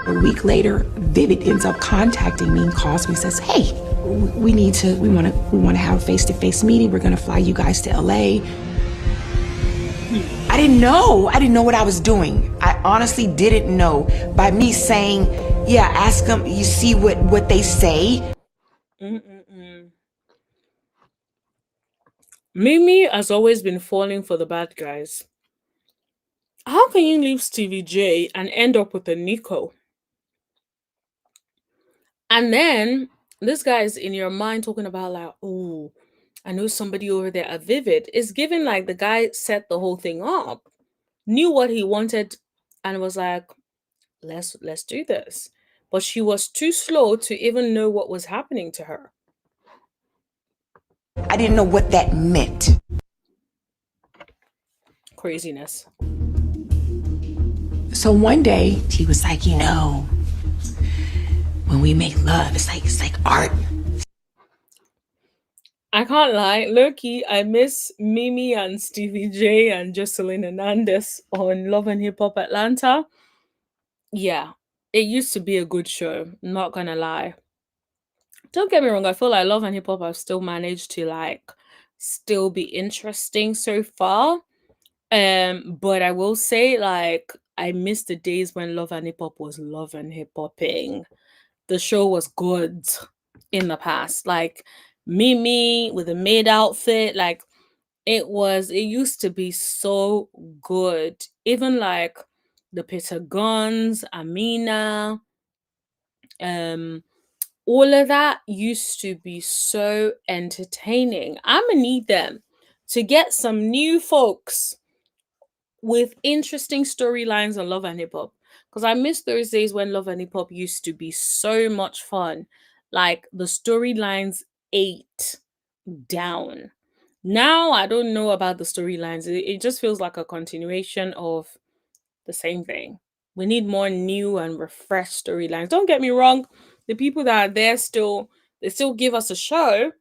A week later, Vivid ends up contacting me and calls me and says, hey, we want to have a face-to-face meeting. We're going to fly you guys to LA. I didn't know what I was doing. I honestly didn't know. By me saying, yeah, ask them, you see what they say. Mimi has always been falling for the bad guys. How can you leave Stevie J and end up with a Nico? And then this guy is in your mind talking about like, oh, I know somebody over there at Vivid. It's given like the guy set the whole thing up, knew what he wanted, and was like, let's do this. But she was too slow to even know what was happening to her. I didn't know what that meant. Craziness. So one day he was like, when we make love, it's like art. I can't lie, low-key, I miss Mimi and Stevie J and Jocelyn Hernandez on Love and Hip Hop Atlanta. Yeah, it used to be a good show, not gonna lie. Don't get me wrong, I feel like Love and Hip Hop have still managed to like still be interesting so far. But I will say like I miss the days when Love and Hip Hop was Love and Hip Hopping. The show was good in the past. Like Mimi with a maid outfit, like it used to be so good. Even like the Peter Guns, Amina, um all of that used to be so entertaining. I'm gonna need them to get some new folks with interesting storylines on Love and Hip Hop. Because I miss those days when Love and Hip Hop used to be so much fun. Like the storylines ate down. Now I don't know about the storylines. It just feels like a continuation of the same thing. We need more new and refreshed storylines. Don't get me wrong, the people that are there still they still give us a show,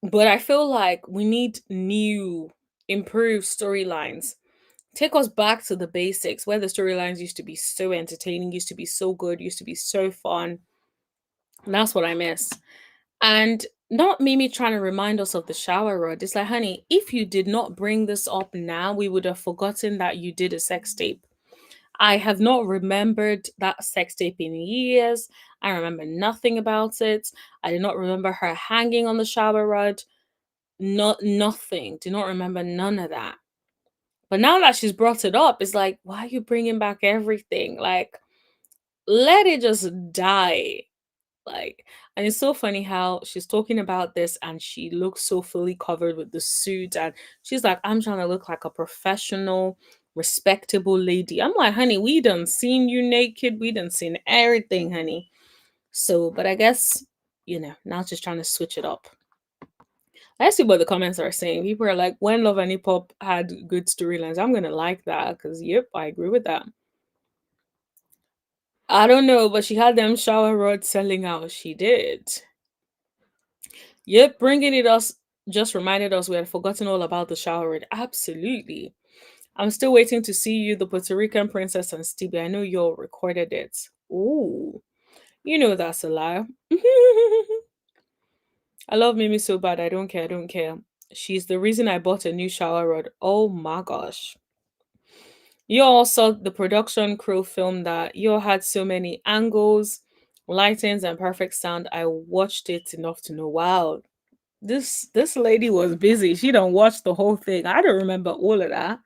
but I feel like we need new, improved storylines. Take us back to the basics where the storylines used to be so entertaining, used to be so good, used to be so fun. And that's what I miss. And not Mimi trying to remind us of the shower rod. It's like, honey, if you did not bring this up now, we would have forgotten that you did a sex tape. I have not remembered that sex tape in years. I remember nothing about it. I did not remember her hanging on the shower rod. Not nothing. Do not remember none of that. But now that she's brought it up, it's like, why are you bringing back everything? Like, let it just die. Like, and it's so funny how she's talking about this and she looks so fully covered with the suit, and she's like, I'm trying to look like a professional, respectable lady. I'm like, honey, we done seen you naked, we done seen everything, honey. So, but I guess, now just trying to switch it up. I see what the comments are saying. People are like, when Love and Hip Hop had good storylines, I'm gonna like that because, yep, I agree with that. I don't know, but she had them shower rods selling out. She did. Yep, bringing it us just reminded us we had forgotten all about the shower rod. Absolutely. I'm still waiting to see you, the Puerto Rican princess and Stevie. I know you all recorded it. Ooh, you know that's a lie. I love Mimi so bad. I don't care. I don't care. She's the reason I bought a new shower rod. Oh my gosh. You all saw the production crew film that you all had so many angles, lightings, and perfect sound. I watched it enough to know, wow, this lady was busy. She don't watch the whole thing. I don't remember all of that.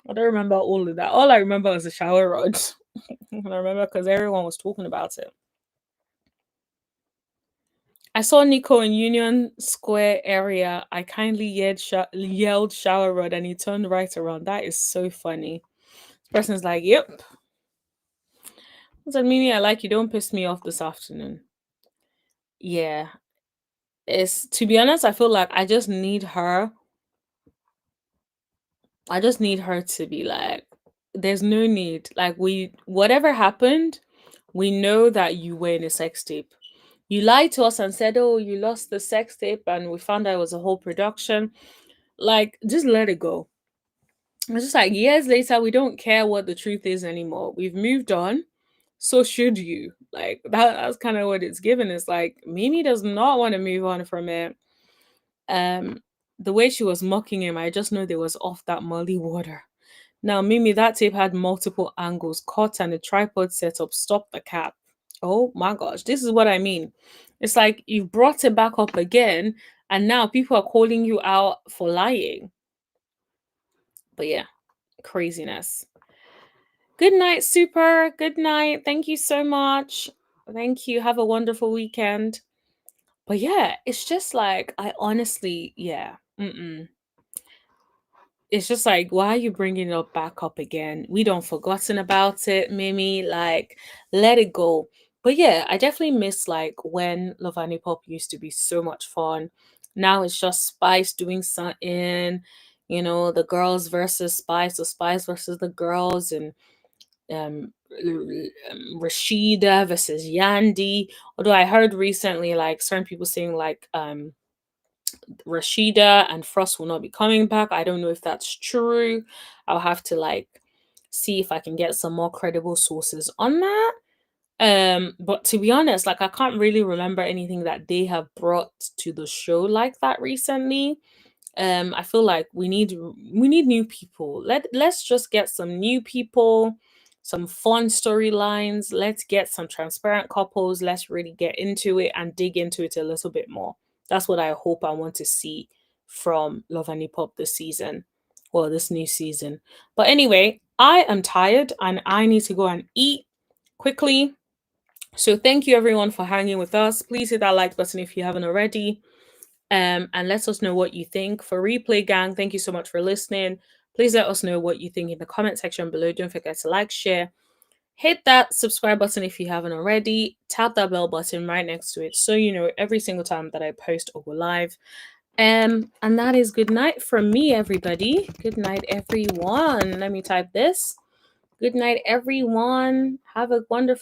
I don't remember all of that. All I remember was the shower rod. And I remember because everyone was talking about it. I saw Nico in Union Square area. I kindly yelled shower rod and he turned right around. That is so funny. This person's like, yep. I said, Mimi, I like you. Don't piss me off this afternoon. Yeah. It's to be honest, I feel like I just need her. I just need her to be like, there's no need. Like whatever happened, we know that you were in a sex tape. You lied to us and said, oh, you lost the sex tape, and we found out it was a whole production. Like, just let it go. It's just like years later, we don't care what the truth is anymore. We've moved on. So should you. Like that's kind of what it's given. It's like Mimi does not want to move on from it. Um, the way she was mocking him, I just know they was off that Molly water. Now, Mimi, that tape had multiple angles, cut and a tripod setup. Stop the cap. Oh my gosh, this is what I mean. It's like you brought it back up again, and now people are calling you out for lying. But yeah, craziness. Good night, Super. Good night. Thank you so much. Thank you. Have a wonderful weekend. But yeah, it's just like, I honestly, yeah. It's just like, why are you bringing it up back up again? We don't forgotten about it, Mimi. Like, let it go. But yeah, I definitely miss like when Love and Hip Hop used to be so much fun. Now it's just Spice doing something, the girls versus Spice, the Spice versus the girls, and Rashida versus Yandy. Although I heard recently like certain people saying like Rashida and Frost will not be coming back. I don't know if that's true. I'll have to like see if I can get some more credible sources on that. But to be honest, like I can't really remember anything that they have brought to the show like that recently. I feel like we need new people. Let's just get some new people, some fun storylines. Let's get some transparent couples. Let's really get into it and dig into it a little bit more. That's what I hope I want to see from Love and Hip Hop this season, or this new season. But anyway, I am tired and I need to go and eat quickly. So thank you everyone for hanging with us. Please hit that like button if you haven't already. And let us know what you think. For Replay Gang, thank you so much for listening. Please let us know what you think in the comment section below. Don't forget to like, share, hit that subscribe button if you haven't already. Tap that bell button right next to it so you know every single time that I post or go live. And that is good night from me, everybody. Good night, everyone. Let me type this. Good night, everyone. Have a wonderful